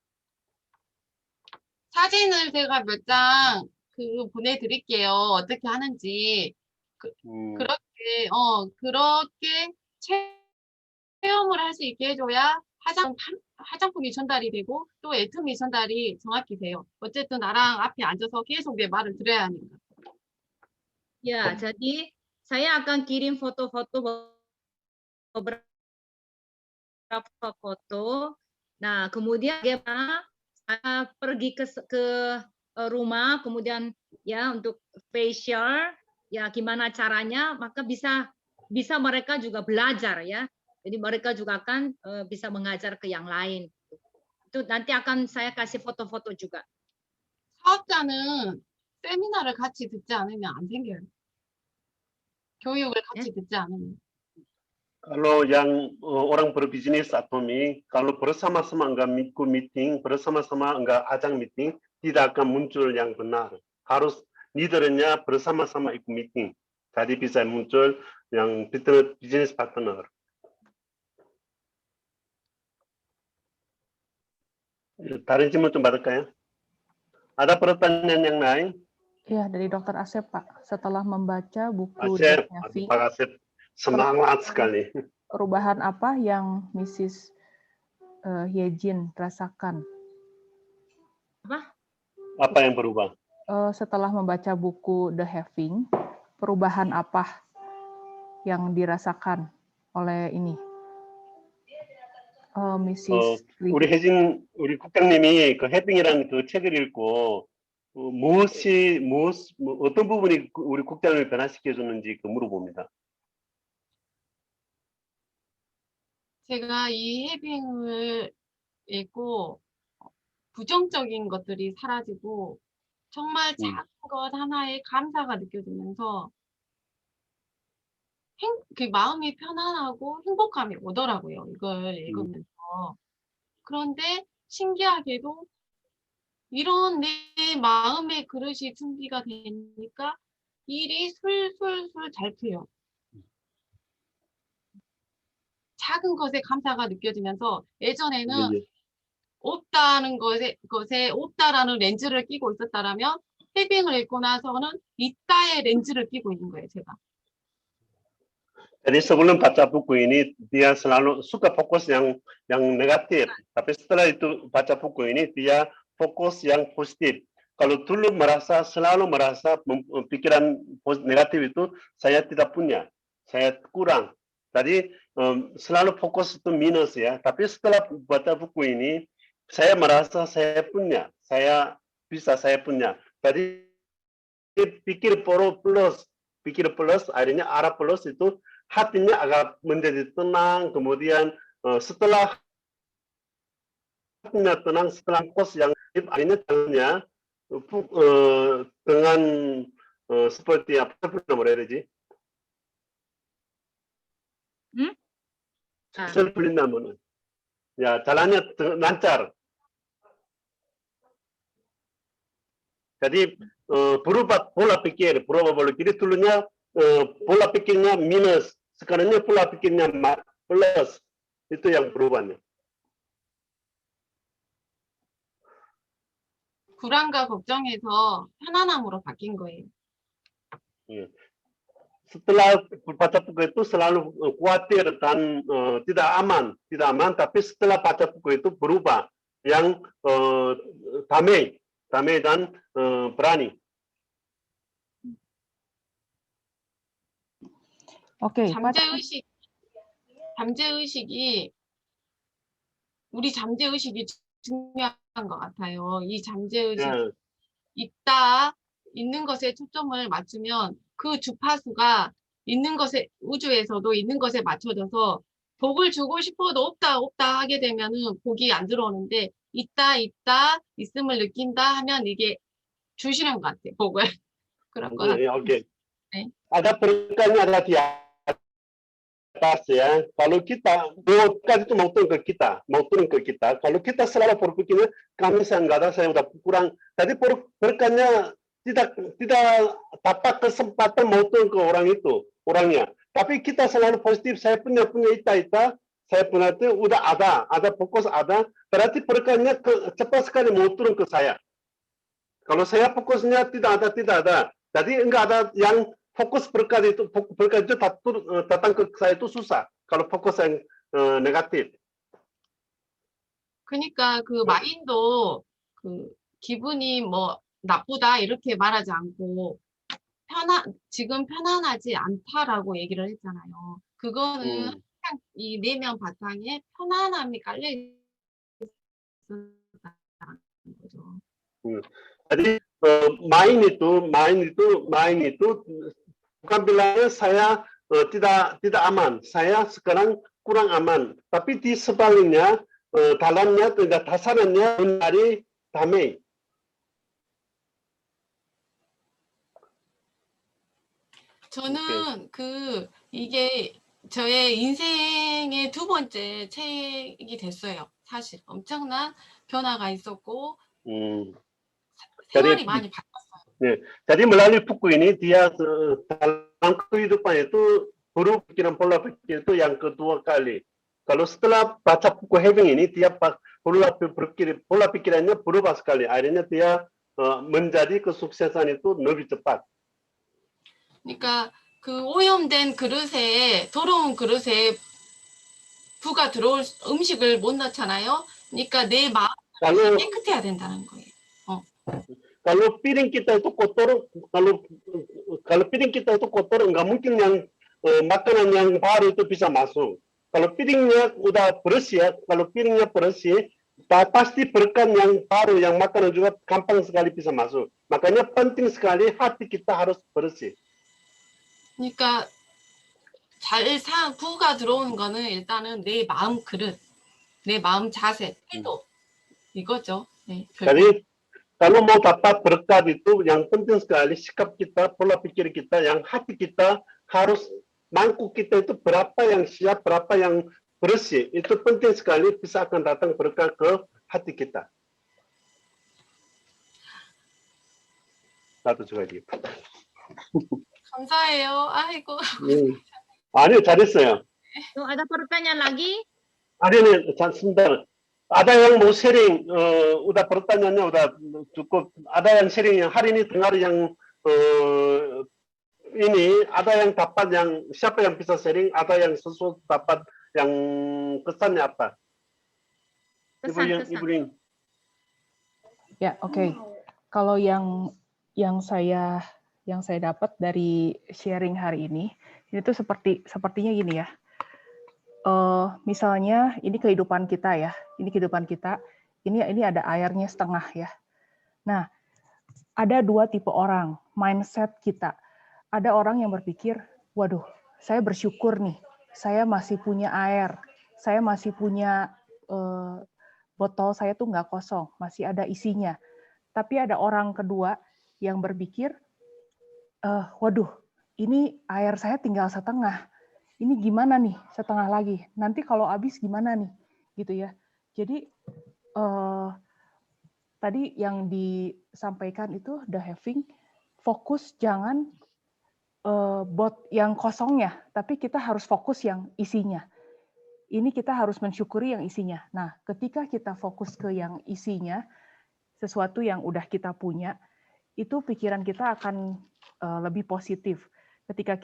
사진을 제가 몇 장 보내드릴게요. 어떻게 하는지. 그렇게 체험을 할 수 있게 해줘야 화장품이 전달이 되고 또 애템이 전달이 정확히 돼요. 어쨌든 나랑 앞에 앉아서 계속 내 말을 들어야 하니까.
Ya, jadi saya akan kirim foto-foto, beberapa foto. Nah, kemudian bagaimana saya pergi ke rumah, kemudian ya untuk facial, ya gimana caranya, maka bisa mereka juga belajar ya. Jadi mereka juga akan bisa mengajar ke yang lain. Itu nanti akan saya kasih foto-foto juga.
사업자는 세미나를 같이 듣지 않으면 안 생겨요. 교육을 같이 듣지 않으면.
Kalau yang orang berbisnis atomi, kalau bersama-sama enggak ikut meeting, bersama-sama enggak ajang meeting, tidak akan muncul yang benar. Harus leadernya bersama-sama ikut meeting. Jadi bisa muncul yang bisnis partner. 다른 질문 좀 받을까요? Ada pertanyaan yang lain?
Ya, dari Dr. Asep, Pak. Setelah membaca buku
Asep,
The Having,
Pak Asep, semangat sekali.
perubahan apa yang Mrs. Yejin rasakan?
Apa yang berubah?
Setelah membaca buku The Having, perubahan apa yang dirasakan oleh ini? Mrs.
우리 혜진, 우리 국장님이 그 해빙이라는 그 책을 읽고 어떤 부분이 우리 국장을 변화시켜줬는지 물어봅니다.
제가 이 해빙을 읽고 부정적인 것들이 사라지고 정말 작은 것 하나에 감사가 느껴지면서 그 마음이 편안하고 행복감이 오더라고요. 이걸 읽으면서. 그런데 신기하게도 이런 내 마음의 그릇이 준비가 되니까 일이 술술술 잘 풀려. 작은 것에 감사가 느껴지면서 예전에는
예.
없다는 것에 없다라는 렌즈를 끼고 있었다라면 해빙을 읽고 나서는 있다의 렌즈를 끼고 있는 거예요, 제가.
Jadi sebelum baca buku ini dia selalu suka fokus yang negatif, tapi setelah itu baca buku ini dia fokus yang positif. Kalau dulu selalu merasa pikiran negatif itu saya tidak punya, saya kurang. Tadi selalu fokus itu minus ya, tapi setelah baca buku ini saya merasa saya punya, saya bisa, saya punya. Tadi pikir plus, akhirnya arah plus itu hatinya agak menjadi tenang, kemudian setelah hatinya tenang, setelah fokus yang akhirnya jalannya dengan seperti apa namanya Regi? Self-lindungan. Ya, jalannya lancar. Jadi berubah pola pikir dulunya pola pikirnya minus, sekarangnya pola pikirnya plus, itu yang perubahannya.
불안과 걱정에서 편안함으로 바뀐 거예요.
Setelah baca buku itu selalu khawatir dan tidak aman, tapi setelah baca buku itu berubah yang damai dan berani.
Oke,
잠재의식이 우리 잠재의식이 중요한 것 같아요. 이 잠재의식 있는 것에 초점을 맞추면 그 주파수가 있는 것에 우주에서도 있는 것에 맞춰져서 복을 주고 싶어도 없다 하게 되면은 복이 안 들어오는데 있다 있음을 느낀다 하면 이게 주시는 것 같아요. 복을. 그런 거 같아요.
Oke.
네.
Ada berkahnya ada di atas ya. Kalau kita berkah itu mau turun ke kita. Kalau kita selalu berpikirnya kami saya nggak ada, saya udah kurang. Tadi berkahnya tidak dapat kesempatan mau turun ke orangnya. Tapi kita selalu positif. Saya punya ita. Saya punya itu udah ada fokus ada. Berarti berkahnya cepat sekali mau turun ke saya. Kalau saya fokusnya tidak ada. Jadi enggak ada yang fokus berkah itu datang ke saya itu susah. Kalau fokus yang negatif.
그러니까 그 마인도 그 기분이 뭐 나쁘다 이렇게 말하지 않고 지금 편안하지 않다라고 얘기를 했잖아요. 그거는 그냥 이 내면 바탕에 편안함이 깔려 있었다는 거죠.
Jadi main itu bukan bilangnya saya tidak aman, saya sekarang kurang aman. Tapi di sebaliknya dalamnya tidak dasarnya mencari damai.
저는 이게 저의 인생의 두 번째 책이 됐어요. 사실 엄청난 변화가 있었고 생활이 많이 바뀌었어요.
네, jadi melalui buku ini dia dalam kehidupan itu berubah pikiran pola pikir itu yang kedua kali. Kalau setelah baca buku Having ini dia pola pikirannya berubah sekali. Akhirnya dia menjadi kesuksesan itu lebih cepat.
그러니까 그 오염된 더러운 그릇에 부가 들어올 음식을 못 넣잖아요. 그러니까 내 마음이 깨끗해야 된다는 거예요.
Kalau piring kita itu kotor, kalau piring kita itu kotor, nggak mungkin yang makanan yang baru itu bisa masuk. Kalau piringnya udah bersih, pasti berkah yang baru, yang makanan juga gampang sekali bisa masuk. Makanya penting sekali hati kita harus bersih.
그러니까 부가 들어오는 거는 일단은 내 마음 그릇, 내 마음 자세, 태도 이거죠. 네,
Jadi kalau mau dapat berkat itu yang penting sekali sikap kita, pola pikir kita, yang hati kita harus mangkuk kita itu berapa yang siap, berapa yang bersih. Itu penting sekali bisa akan datang berkat ke hati kita. 나도 줘야지.
감사해요. 아이고.
아니요, 잘했어요.
Ada pertanyaan lagi?
아니요, 잘습니다. Ada yang mau sharing, udah pertanyaannya udah cukup. Ada yang sharing yang hari ini dengar yang ini, ada yang dapat yang siapa yang bisa sharing, ada yang sesuatu dapat yang kesannya apa? Ibu Ling.
Ya, oke. Kalau yang saya dapat dari sharing hari ini, itu sepertinya gini ya. Misalnya ini kehidupan kita ya, ini ada airnya setengah ya. Nah, ada dua tipe orang, mindset kita. Ada orang yang berpikir, waduh, saya bersyukur nih, saya masih punya air, saya masih punya botol saya tuh nggak kosong, masih ada isinya. Tapi ada orang kedua yang berpikir, waduh, ini air saya tinggal setengah. Ini gimana nih setengah lagi? Nanti kalau habis gimana nih? Gitu ya. Jadi tadi yang disampaikan itu the having, fokus jangan bot yang kosongnya, tapi kita harus fokus yang isinya. Ini kita harus mensyukuri yang isinya. Nah, ketika kita fokus ke yang isinya, sesuatu yang udah kita punya, itu pikiran kita akan lebih positif. Ketika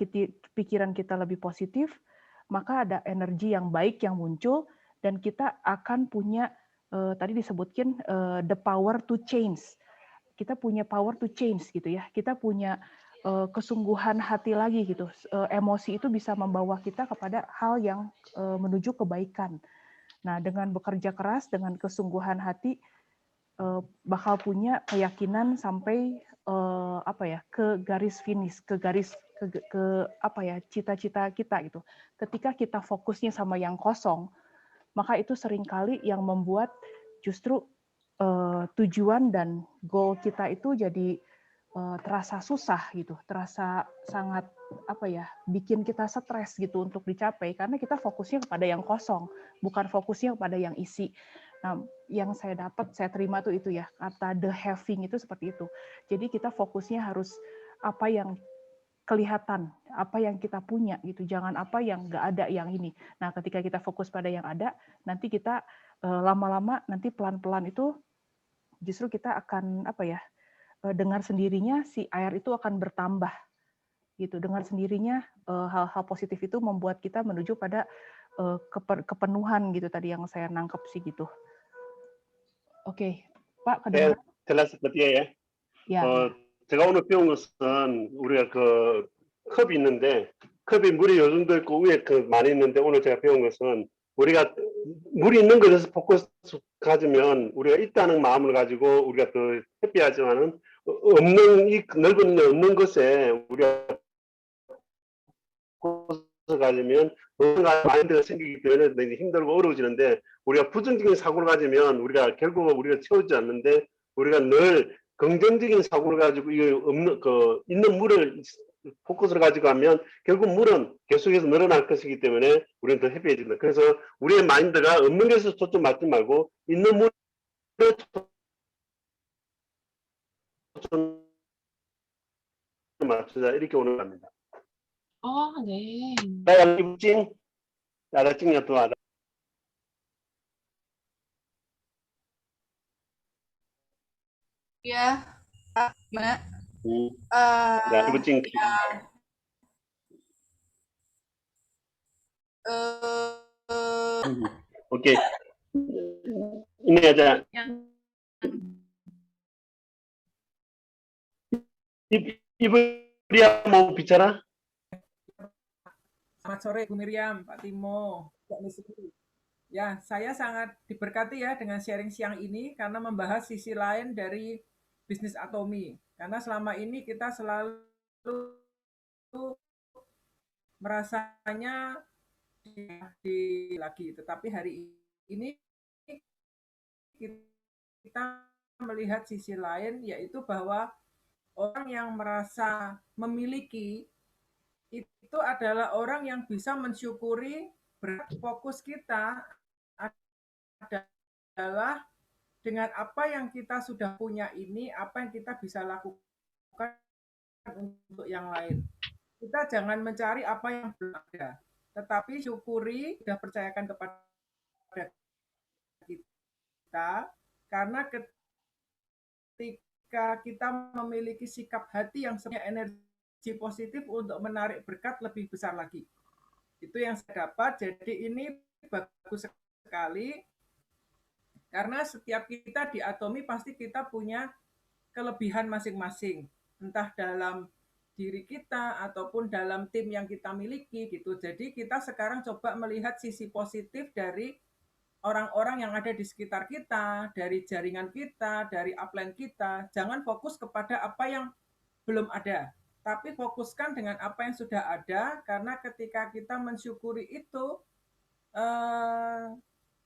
pikiran kita lebih positif, maka ada energi yang baik yang muncul, dan kita akan punya, tadi disebutkan, the power to change. Kita punya power to change gitu ya. Kita punya kesungguhan hati lagi gitu. Emosi itu bisa membawa kita kepada hal yang menuju kebaikan. Nah, dengan bekerja keras, dengan kesungguhan hati, bakal punya keyakinan sampai ke garis finish, ke cita-cita kita gitu. Ketika kita fokusnya sama yang kosong, maka itu seringkali yang membuat justru tujuan dan goal kita itu jadi terasa susah gitu, terasa sangat bikin kita stres gitu untuk dicapai, karena kita fokusnya kepada yang kosong, bukan fokusnya kepada yang isi. Nah, yang saya terima tuh itu ya, kata the having itu seperti itu. Jadi kita fokusnya harus apa yang kelihatan, apa yang kita punya gitu, jangan apa yang nggak ada yang ini. Nah, ketika kita fokus pada yang ada, nanti kita lama-lama nanti pelan-pelan itu justru kita akan dengan sendirinya si air itu akan bertambah gitu. Dengan sendirinya hal-hal positif itu membuat kita menuju pada kepenuhan gitu, tadi yang saya nangkep sih gitu. Oke, Pak, kedengaran?
jelas seperti ya.
Ya.
제가 오늘 배운 것은 우리가 그 컵이 있는데 컵이 물이 요 정도 있고 위에 많이 있는데 오늘 제가 배운 것은 우리가 물이 있는 것에서 포커스 가지면 우리가 있다는 마음을 가지고 우리가 더 해피하지만은 없는 이 넓은 없는 것에 우리가 포커스 가지면 뭔가 마인드가 생기기 때문에 힘들고 어려워지는데, 우리가 부정적인 사고를 가지면 우리가 결국은 우리가 채우지 않는데, 우리가 늘 긍정적인 사고를 가지고 이 없는 있는 물을 포커스를 가지고 하면 결국 물은 계속해서 늘어날 것이기 때문에 우리는 더 해피해진다. 그래서 우리의 마인드가 없는 것에서 초점 맞지 말고 있는 물에 초점 맞추자, 이렇게 오늘 합니다.
네.
Ada kucing, ada kucingnya tuh ada.
Ya, gimana?
Ada kucing. Oke, ini aja. Ibu dia mau bicara?
Selamat sore Bu Miriam, Pak Timo, Pak Nisri. Ya, saya sangat diberkati ya dengan sharing siang ini karena membahas sisi lain dari bisnis Atomi. Karena selama ini kita selalu merasanya lagi, tetapi hari ini kita melihat sisi lain, yaitu bahwa orang yang merasa memiliki itu adalah orang yang bisa mensyukuri. Fokus kita adalah dengan apa yang kita sudah punya ini, apa yang kita bisa lakukan untuk yang lain. Kita jangan mencari apa yang belum ada, tetapi syukuri, sudah percayakan kepada kita, karena ketika kita memiliki sikap hati yang sebenarnya energi positif untuk menarik berkat lebih besar lagi. Itu yang saya dapat. Jadi ini bagus sekali, karena setiap kita di Atomi pasti kita punya kelebihan masing-masing, entah dalam diri kita ataupun dalam tim yang kita miliki gitu. Jadi kita sekarang coba melihat sisi positif dari orang-orang yang ada di sekitar kita, dari jaringan kita, dari upline kita. Jangan fokus kepada apa yang belum ada, tapi fokuskan dengan apa yang sudah ada, karena ketika kita mensyukuri itu,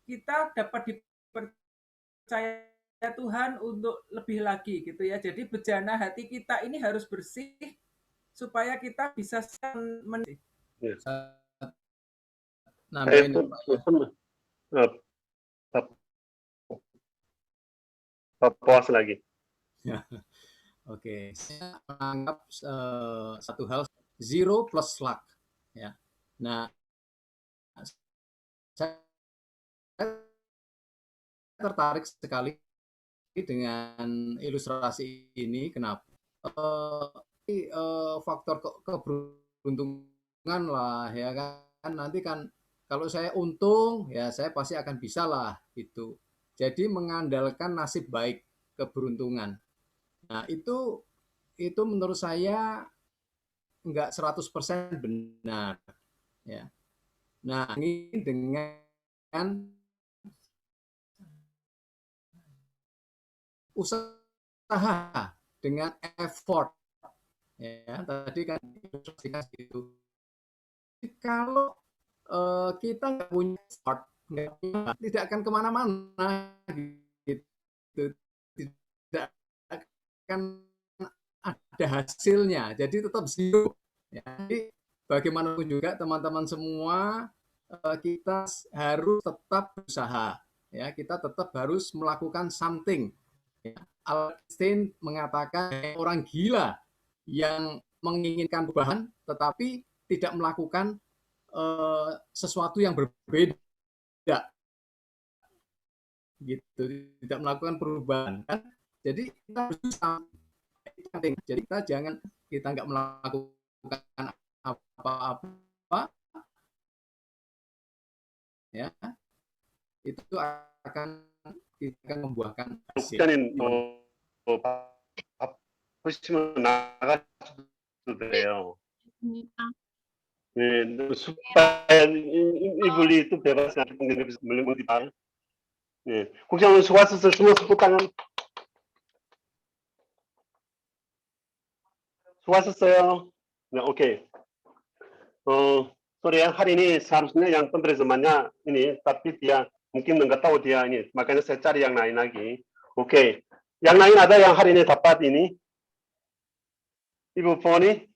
kita dapat dipercaya Tuhan untuk lebih lagi gitu ya. Jadi bejana hati kita ini harus bersih supaya kita bisa
nambahin pause lagi.
Oke, saya menganggap satu hal, zero plus luck, ya. Nah, saya tertarik sekali dengan ilustrasi ini. Kenapa? Faktor keberuntungan lah, ya kan. Nanti kan kalau saya untung, ya saya pasti akan bisa lah itu. Jadi mengandalkan nasib baik, keberuntungan. Nah, itu menurut saya enggak 100% benar, ya. Nah, ini dengan usaha, dengan effort, ya. Tadi kan itu. Kalau kita nggak punya effort, tidak akan kemana-mana, gitu. Tidak akan ada hasilnya, jadi tetap zero. Ya. Jadi bagaimanapun juga teman-teman semua, kita harus tetap berusaha, ya. Kita tetap harus melakukan something. Ya. Albert Einstein mengatakan orang gila yang menginginkan perubahan tetapi tidak melakukan sesuatu yang berbeda, gitu, tidak melakukan perubahan, kan? Jadi kita harus berusaha. Jadi kita nggak melakukan apa-apa, ya, itu akan membuahkan hasil.
네, supaya 이분이 또 배워서 물론 봐. 네, 국장님 수고하셨어요. 수고하셨어요. 네, oke. Sorry ya, hari ini seharusnya yang penerjemahnya ini, tapi dia mungkin nggak tahu dia ini, makanya saya cari yang lain lagi. Oke, yang lain ada yang hari ini dapat ini? Ibu Foni?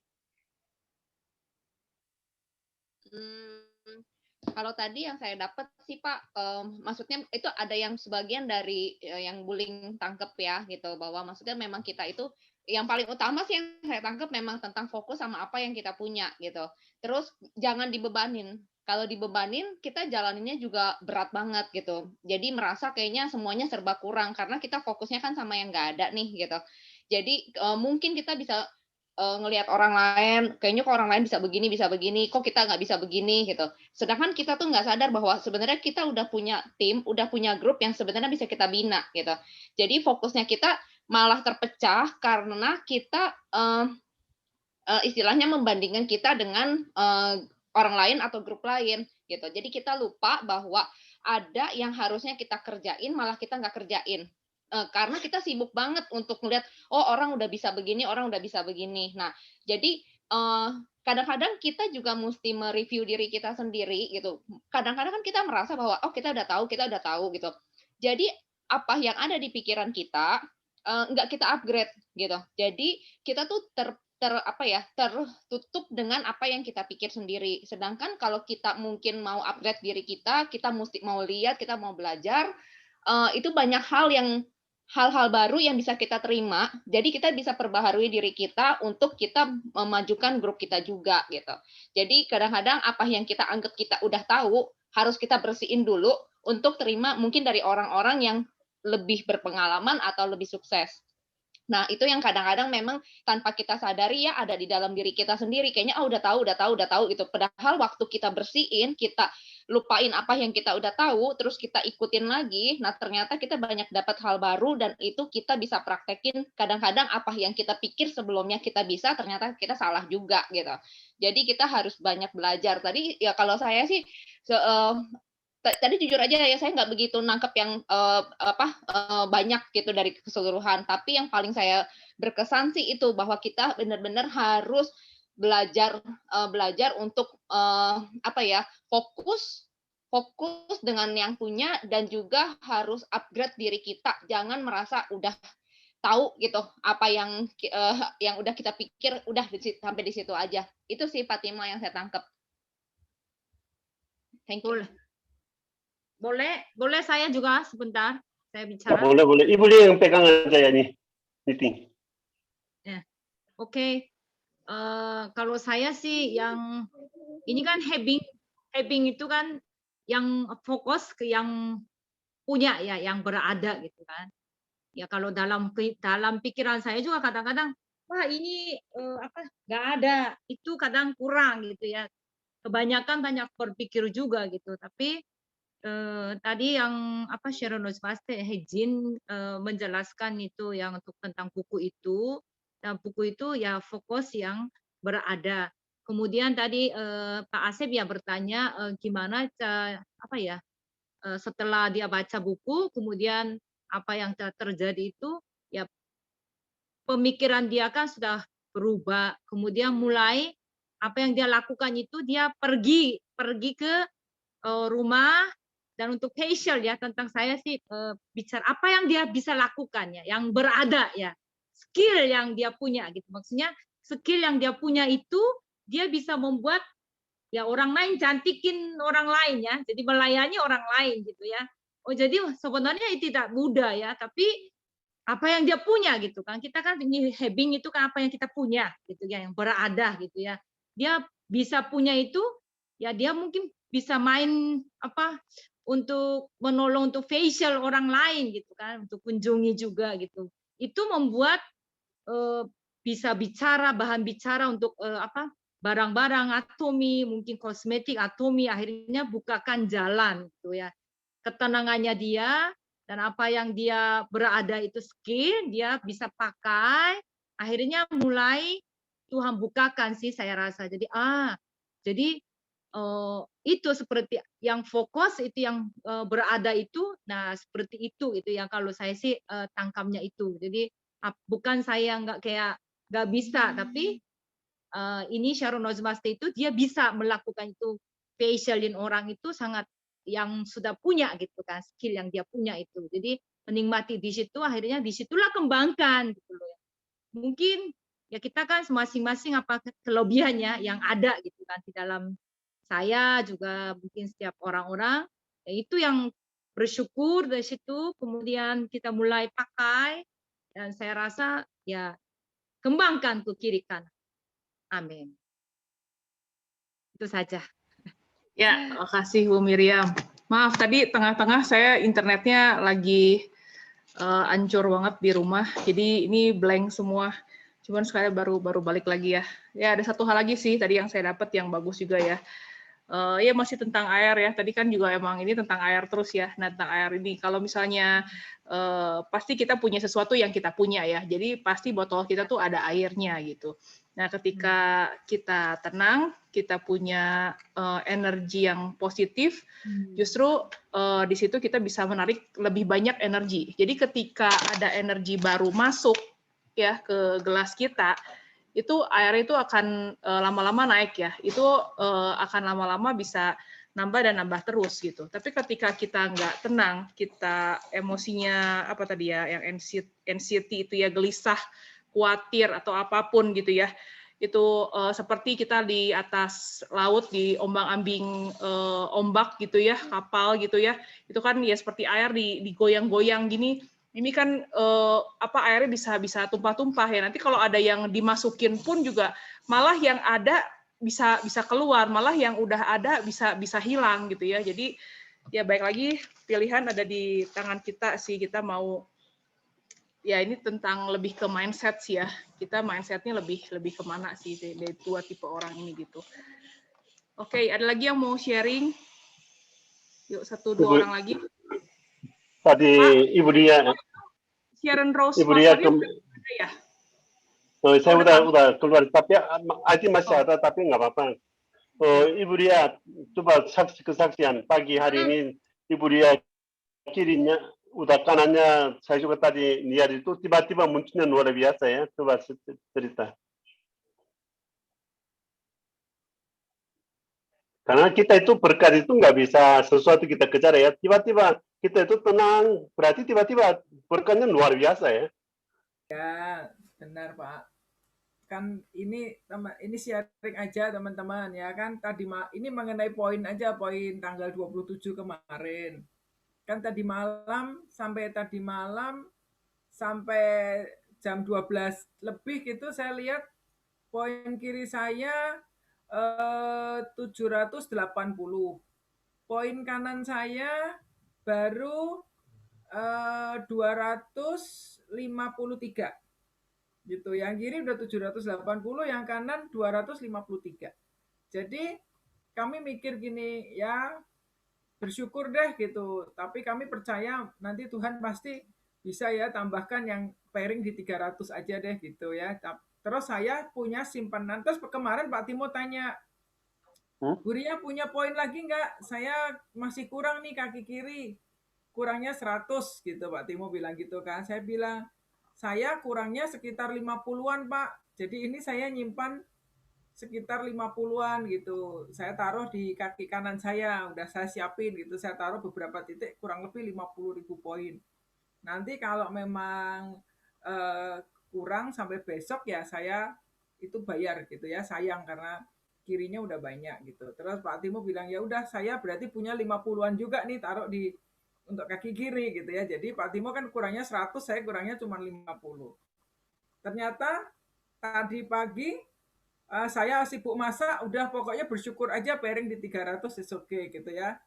Kalau tadi yang saya dapat sih Pak, maksudnya itu ada yang sebagian dari yang Buling tangkep ya gitu, bahwa maksudnya memang kita itu yang paling utama sih yang saya tangkap memang tentang fokus sama apa yang kita punya gitu. Terus jangan dibebanin. Kalau dibebanin kita jalaninnya juga berat banget gitu. Jadi merasa kayaknya semuanya serba kurang karena kita fokusnya kan sama yang nggak ada nih gitu. Jadi mungkin kita bisa ngelihat orang lain, kayaknya kok orang lain bisa begini, kok kita nggak bisa begini gitu. Sedangkan kita tuh nggak sadar bahwa sebenarnya kita udah punya tim, udah punya grup yang sebenarnya bisa kita bina gitu. Jadi fokusnya kita malah terpecah karena kita istilahnya membandingkan kita dengan orang lain atau grup lain gitu. Jadi kita lupa bahwa ada yang harusnya kita kerjain malah kita nggak kerjain. karena kita sibuk banget untuk melihat, oh orang udah bisa begini, orang udah bisa begini. Nah, jadi kadang-kadang kita juga mesti mereview diri kita sendiri gitu. Kadang-kadang kan kita merasa bahwa oh kita udah tahu gitu. Jadi apa yang ada di pikiran kita nggak kita upgrade gitu. Jadi kita tuh tertutup dengan apa yang kita pikir sendiri. Sedangkan kalau kita mungkin mau upgrade diri kita mesti mau lihat, kita mau belajar, itu banyak hal-hal baru yang bisa kita terima. Jadi kita bisa perbaharui diri kita untuk kita memajukan grup kita juga gitu. Jadi kadang-kadang apa yang kita anggap kita udah tahu harus kita bersihin dulu untuk terima mungkin dari orang-orang yang lebih berpengalaman atau lebih sukses. Nah, itu yang kadang-kadang memang tanpa kita sadari ya ada di dalam diri kita sendiri. Kayaknya udah tahu gitu. Padahal waktu kita bersihin, kita lupain apa yang kita udah tahu, terus kita ikutin lagi. Nah, ternyata kita banyak dapat hal baru dan itu kita bisa praktekin. Kadang-kadang apa yang kita pikir sebelumnya kita bisa, ternyata kita salah juga gitu. Jadi kita harus banyak belajar. Tadi ya kalau saya sih tadi jujur aja ya saya nggak begitu nangkep yang banyak gitu dari keseluruhan, tapi yang paling saya berkesan sih itu bahwa kita benar-benar harus belajar untuk fokus dengan yang punya dan juga harus upgrade diri kita. Jangan merasa udah tahu gitu apa yang udah kita pikir udah sampai di situ aja. Itu sih Fatima yang saya tangkap. Thank you.
Boleh saya juga sebentar saya bicara.
Boleh. Ibu dia yang pegang aja ya nih meeting.
Ya, oke. Kalau saya sih yang ini kan having itu kan yang fokus ke yang punya ya, yang berada gitu kan. Ya kalau dalam pikiran saya juga kadang-kadang wah ini nggak ada, itu kadang kurang gitu ya. Kebanyakan banyak berpikir juga gitu, tapi tadi yang Sharon Rosbaste Hejin menjelaskan itu yang untuk tentang buku itu, dan buku itu ya fokus yang berada. Kemudian tadi Pak Asep ya bertanya gimana setelah dia baca buku, kemudian apa yang terjadi itu ya pemikiran dia kan sudah berubah, kemudian mulai apa yang dia lakukan itu dia pergi ke rumah. Dan untuk facial ya tentang saya sih bicara apa yang dia bisa lakukan ya, yang berada ya, skill yang dia punya gitu. Maksudnya skill yang dia punya itu dia bisa membuat ya orang lain cantikin orang lain ya, jadi melayani orang lain gitu ya. Oh jadi sebenarnya itu tidak mudah ya, tapi apa yang dia punya gitu kan. Kita kan having itu kan apa yang kita punya gitu ya, yang berada gitu ya. Dia bisa punya itu ya, dia mungkin bisa main untuk menolong untuk facial orang lain gitu kan, untuk kunjungi juga gitu. Itu membuat bisa bicara, bahan bicara untuk barang-barang atomi, mungkin kosmetik atomi, akhirnya bukakan jalan gitu ya. Ketenangannya dia dan apa yang dia berada itu skill, dia bisa pakai, akhirnya mulai Tuhan bukakan sih saya rasa. Jadi itu seperti yang fokus itu yang berada itu, nah seperti itu yang kalau saya sih tangkamnya itu. Jadi bukan saya nggak bisa, tapi ini Sharon Rosbaste itu dia bisa melakukan itu, facialin orang itu sangat yang sudah punya gitu kan, skill yang dia punya itu. Jadi menikmati di situ, akhirnya disitulah kembangkan gitu loh ya. Mungkin ya kita kan masing-masing apa kelebihannya yang ada gitu kan di dalam saya juga, mungkin setiap orang-orang, ya itu yang bersyukur dari situ, kemudian kita mulai pakai, dan saya rasa ya kembangkan ke kiri kanan. Amin. Itu saja.
Ya, makasih Bu Miriam. Maaf tadi tengah-tengah saya internetnya lagi hancur banget di rumah, jadi ini blank semua. Cuman sekali baru balik lagi ya. Ya ada satu hal lagi sih tadi yang saya dapat yang bagus juga ya. Ya masih tentang air ya. Tadi kan juga emang ini tentang air terus ya. Nah tentang air ini kalau misalnya pasti kita punya sesuatu yang kita punya ya. Jadi pasti botol kita tuh ada airnya gitu. Nah, ketika kita tenang, kita punya energi yang positif, justru di situ kita bisa menarik lebih banyak energi. Jadi ketika ada energi baru masuk ya ke gelas kita, itu air itu akan lama-lama naik ya. Itu akan lama-lama bisa nambah dan nambah terus gitu. Tapi ketika kita nggak tenang, kita emosinya apa tadi ya, yang anxiety itu ya, gelisah, khawatir atau apapun gitu ya, itu seperti kita di atas laut di ombang-ambing ombak gitu ya, kapal gitu ya, itu kan ya seperti air digoyang-goyang gini. Ini kan airnya bisa tumpah-tumpah ya. Nanti kalau ada yang dimasukin pun juga malah yang ada bisa keluar, malah yang udah ada bisa hilang gitu ya. Jadi ya baik lagi pilihan ada di tangan kita sih, kita mau ya ini tentang lebih ke mindset sih ya. Kita mindsetnya lebih kemana sih dari dua tipe orang ini gitu. Oke, ada lagi yang mau sharing? Yuk, 1-2 orang lagi.
Tadi Pak, Ibu Dia.
Sharon Rose
Ibu Dia
ada ya?
Saya udah keluar, tapi IT masih ada, tapi nggak apa-apa. Ibu Dia, coba kesaksian pagi hari ini Ibu Dia kirinya udah kanannya, saya juga tadi lihat itu tiba-tiba munculnya luar biasa ya. Coba cerita. Karena kita itu berkat itu nggak bisa sesuatu kita kejar ya. Tiba-tiba kita itu tenang, berarti tiba-tiba berkatnya luar biasa ya.
Ya, benar Pak. Kan ini sharing aja teman-teman ya kan, tadi ini mengenai poin aja, poin tanggal 27 kemarin. Kan tadi malam sampai jam 12 lebih gitu saya lihat poin kiri saya 780. Poin kanan saya baru 253. Gitu. Yang kiri udah 780, yang kanan 253. Jadi kami mikir gini ya, bersyukur deh gitu. Tapi kami percaya nanti Tuhan pasti bisa ya tambahkan yang pairing di 300 aja deh gitu ya. Terus saya punya simpanan. Terus kemarin Pak Timo tanya, Bu Ria punya poin lagi nggak? Saya masih kurang nih kaki kiri. Kurangnya 100 gitu Pak Timo bilang gitu kan. Saya bilang, saya kurangnya sekitar 50-an Pak. Jadi ini saya nyimpan sekitar 50-an gitu. Saya taruh di kaki kanan saya, udah saya siapin gitu. Saya taruh beberapa titik kurang lebih 50.000 poin. Nanti kalau memang kurang sampai besok ya saya itu bayar gitu ya. Sayang karena kirinya udah banyak gitu. Terus Pak Timo bilang ya udah saya berarti punya 50-an juga nih taruh di untuk kaki kiri gitu ya. Jadi Pak Timo kan kurangnya 100, saya kurangnya cuma 50. Ternyata tadi pagi saya sibuk masak, udah pokoknya bersyukur aja pairing di 300 is okay gitu ya.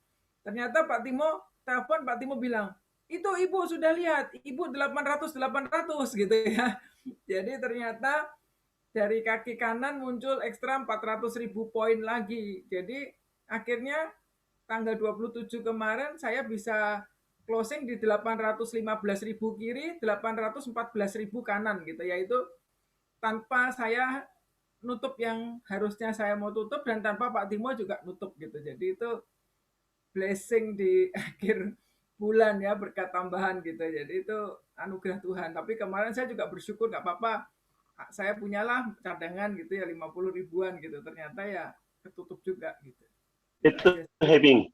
Ternyata Pak Timo telepon, Pak Timo bilang, itu Ibu sudah lihat, Ibu 800 gitu ya. Jadi ternyata dari kaki kanan muncul ekstra 400.000 poin lagi. Jadi akhirnya tanggal 27 kemarin saya bisa closing di 815.000 kiri, 814.000 kanan gitu, yaitu tanpa saya nutup yang harusnya saya mau tutup dan tanpa Pak Timo juga nutup gitu. Jadi itu blessing di akhir bulan ya, berkat tambahan gitu. Jadi itu anugerah Tuhan. Tapi kemarin saya juga bersyukur nggak apa-apa. Saya punyalah cadangan gitu ya 50 ribuan gitu. Ternyata ya ketutup juga gitu.
Itu having.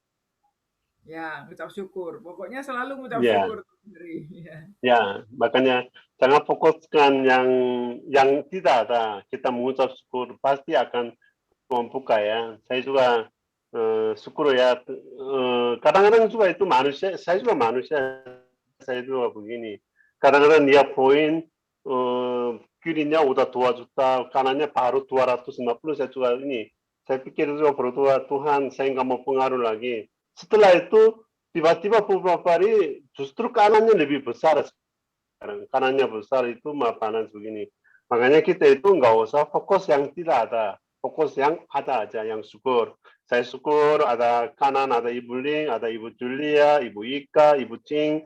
Ya, ngucap syukur. Pokoknya selalu ngucap syukur.
Ya, makanya jangan fokuskan yang tidak ada. Kita mengucap syukur pasti akan membuka ya. Saya juga syukur ya. Kadang-kadang juga itu manusia. Saya juga manusia. Saya juga begini. Kadang-kadang dia poin kirinya udah 2 juta, kanannya baru 250. Saya juga ini. Saya pikir juga berdoa Tuhan, saya nggak mau pengaruh lagi. Setelah itu tiba-tiba beberapa hari justru kanannya lebih besar sekarang. Kanannya besar itu panas begini. Makanya kita itu nggak usah fokus yang tidak ada. Fokus yang ada aja, yang syukur. Saya syukur ada kanan, ada Ibu Ling, ada Ibu Julia, Ibu Ika, Ibu Ching,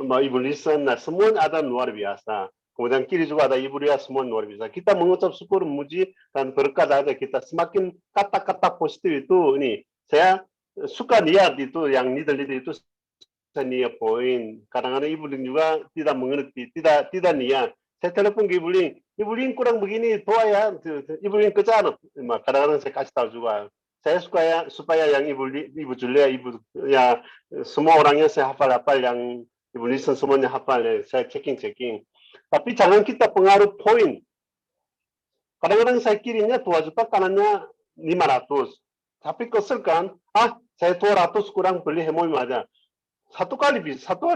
Ibu Listen. Nah, semua ada luar biasa. kemudian kiri juga ada Ibu Ria, semua luar biasa. Kita mengucap syukur, memuji, dan berkat aja kita semakin kata-kata positif itu ini. Saya suka lihat itu yang leader-leader itu saya lihat poin. Kadang-kadang Ibu Ling juga tidak mengerti, tidak lihat. Saya telepon ke Ibu Ling kurang begini, doa ya. Ibu Ling kejar. Kadang-kadang saya kasih tahu juga. Saya supaya yang Ibu Julia, Ibu ya semua orangnya saya hafal yang Ibu Listen semuanya hafal ya. Saya checking. Tapi jangan kita pengaruh poin. Kadang-kadang saya kirinya 2 juta, kanannya 500. Tapi kesel kan? Saya 200 kurang beli hemoim aja. Satu hari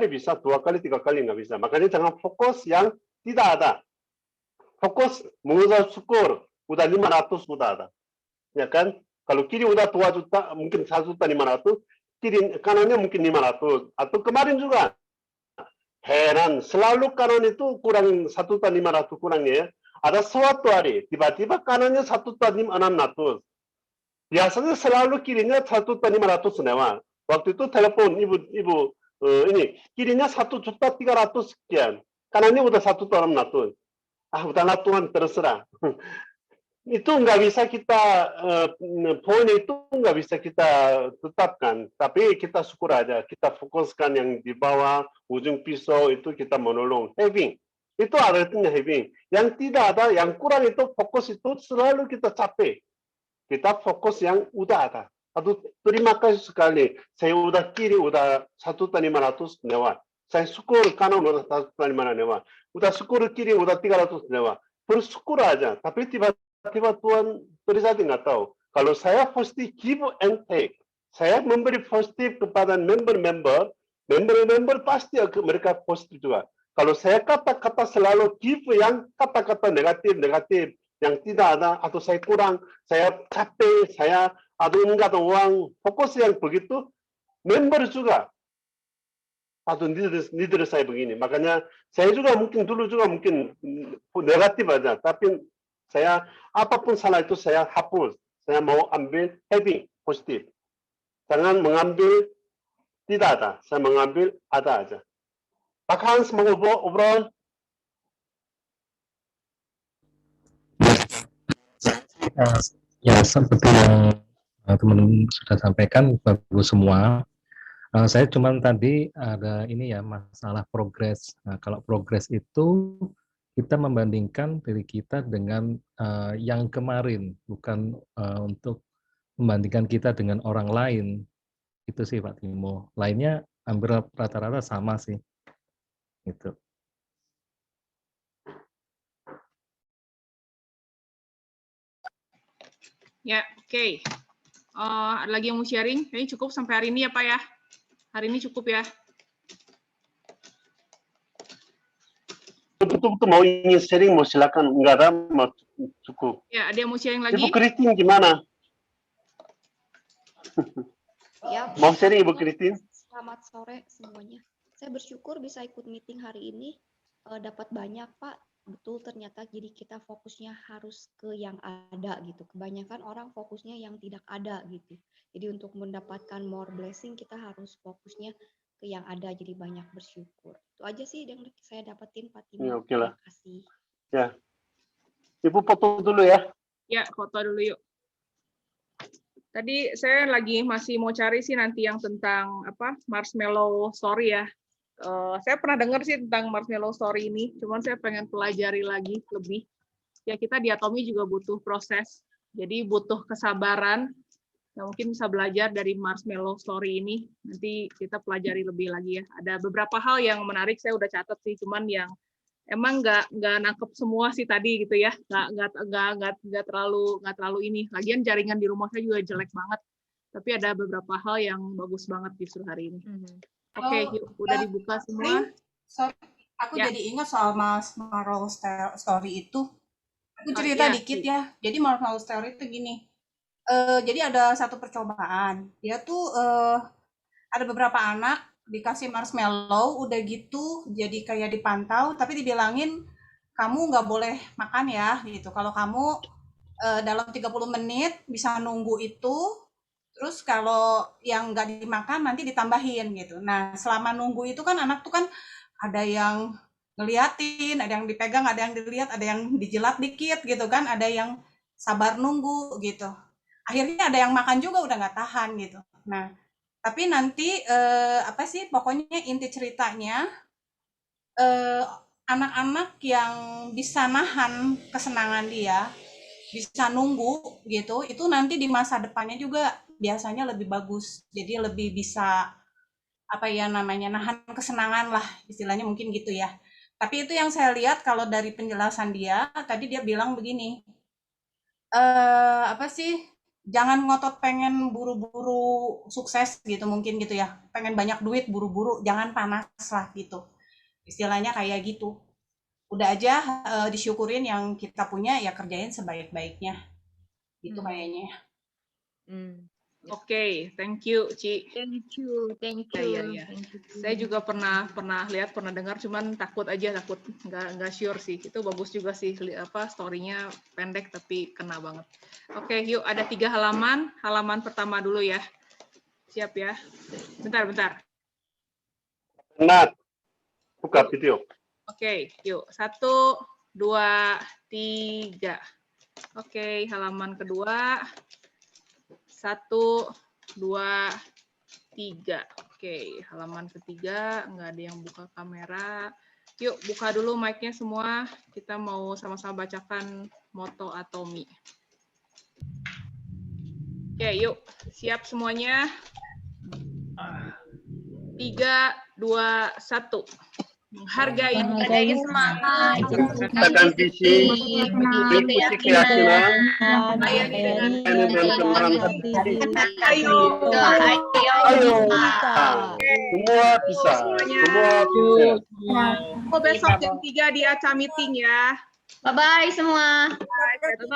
bisa, 2 kali, 3 kali nggak bisa. Makanya jangan fokus yang tidak ada. Fokus mengucap syukur. Udah 500 udah ada. Ya kan? Kalau kiri udah 2 juta, mungkin 1 juta 500, kiri kanannya mungkin 500. Atau kemarin juga. Heran, selalu kanan itu kurang 1 juta 500 kurangnya ya. Ada suatu hari, tiba-tiba kanannya 1 juta 600. Biasanya selalu kirinya 1 juta 500 lewat. Waktu itu telepon ibu ini kirinya 1 juta 300 sekian, kanannya udah 1 juta 600. Udahlah Tuhan terserah. Itu nggak bisa kita poin itu nggak bisa kita tetapkan, tapi kita syukur aja, kita fokuskan yang di bawah ujung pisau itu kita menolong having. Itu artinya having. Yang tidak ada, yang kurang itu fokus itu selalu kita capek. Kita fokus yang udah ada. Aduh, terima kasih sekali. Saya udah kiri udah 1.500 lewat. Saya syukur kanan udah 1.500 lewat. Udah syukur kiri udah 300 lewat. Bersyukur aja. Tapi tiba-tiba Tuhan terjadi nggak tahu. Kalau saya positif give and take. Saya memberi positif kepada member-member pasti mereka positif juga. Kalau saya kata-kata selalu give yang kata-kata negatif yang tidak ada, atau saya kurang, saya capek, saya enggak ada uang, fokus yang begitu, member juga. Atau leader saya begini. Makanya saya juga dulu juga mungkin negatif aja, tapi saya apapun salah itu saya hapus. Saya mau ambil having, positif. Jangan mengambil tidak ada, saya mengambil ada aja. Pak Hans mau obrol?
Ya, seperti yang teman-teman sudah sampaikan bagus semua. Saya cuma tadi ada ini ya, masalah progres. Nah, kalau progres itu kita membandingkan diri kita dengan yang kemarin, bukan untuk membandingkan kita dengan orang lain. Itu sih Pak Timo. Lainnya hampir rata-rata sama sih. Gitu.
Ya, oke. Ada lagi yang mau sharing? Ini cukup sampai hari ini ya Pak ya? Hari ini cukup ya?
Betul-betul mau ingin sharing, mau silakan. Enggak ada, mau cukup.
Ya, ada yang mau sharing lagi?
Ibu Christine gimana?
Ya,
mau sharing Ibu Christine?
Selamat sore semuanya. Saya bersyukur bisa ikut meeting hari ini. Dapat banyak Pak. Betul ternyata jadi kita fokusnya harus ke yang ada gitu. Kebanyakan orang fokusnya yang tidak ada gitu. Jadi untuk mendapatkan more blessing kita harus fokusnya ke yang ada, jadi banyak bersyukur. Itu aja sih yang saya dapetin Pak Timo.
Ya, oke lah.
Terima kasih.
Ya. Ibu foto dulu ya.
Ya, foto dulu yuk. Tadi saya masih mau cari sih nanti yang tentang marshmallow story ya. Saya pernah dengar sih tentang marshmallow story ini, cuman saya pengen pelajari lagi lebih. Ya kita di Atomi juga butuh proses, jadi butuh kesabaran. Nah, mungkin bisa belajar dari marshmallow story ini. Nanti kita pelajari lebih lagi ya. Ada beberapa hal yang menarik saya udah catat sih, cuman yang emang nggak nangkep semua sih tadi gitu ya. Nggak terlalu ini. Lagian jaringan di rumah saya juga jelek banget. Tapi ada beberapa hal yang bagus banget justru hari ini. Oke, udah dibuka semua.
Sorry, aku jadi ingat soal marshmallow story itu. Aku cerita dikit ya. Jadi marshmallow story itu gini. Jadi ada satu percobaan. Dia tuh ada beberapa anak dikasih marshmallow, udah gitu jadi kayak dipantau, tapi dibilangin kamu nggak boleh makan ya gitu. Kalau kamu dalam 30 menit bisa nunggu itu. Terus kalau yang nggak dimakan nanti ditambahin gitu. Nah selama nunggu itu kan anak tuh kan ada yang ngeliatin, ada yang dipegang, ada yang dilihat, ada yang dijilat dikit gitu kan, ada yang sabar nunggu gitu. Akhirnya ada yang makan juga udah nggak tahan gitu. Nah, tapi nanti apa sih pokoknya inti ceritanya anak-anak yang bisa nahan kesenangan dia, bisa nunggu gitu, itu nanti di masa depannya juga biasanya lebih bagus. Jadi lebih bisa apa ya namanya nahan kesenangan lah istilahnya mungkin gitu ya. Tapi itu yang saya lihat kalau dari penjelasan dia tadi dia bilang begini, apa sih jangan ngotot pengen buru-buru sukses gitu mungkin gitu ya, pengen banyak duit buru-buru, jangan panas lah gitu. Istilahnya kayak gitu. Udah aja disyukurin yang kita punya ya kerjain sebaik-baiknya. Gitu kayaknya.
Oke, thank you, Ci.
Thank you.
Ya. Saya juga pernah lihat, pernah dengar, cuman takut nggak sure sih. Itu bagus juga sih, story-nya pendek tapi kena banget. Oke, yuk ada 3 halaman. Halaman pertama dulu ya. Siap ya. Bentar.
Nat, buka video.
Oke, yuk 1, 2, 3. Oke, halaman kedua. 1, 2, 3. Oke, halaman ketiga, nggak ada yang buka kamera. Yuk, buka dulu mic-nya semua. Kita mau sama-sama bacakan moto Atomi. Oke, yuk. Siap semuanya? 3, 2, 1. Menghargai
semangat,
Ciptakan visi, mengikuti keyakinan, dan kemarahan hati.
Ayo.
Semua bisa.
Besok jam 3 di ACA meeting ya.
Bye-bye semua.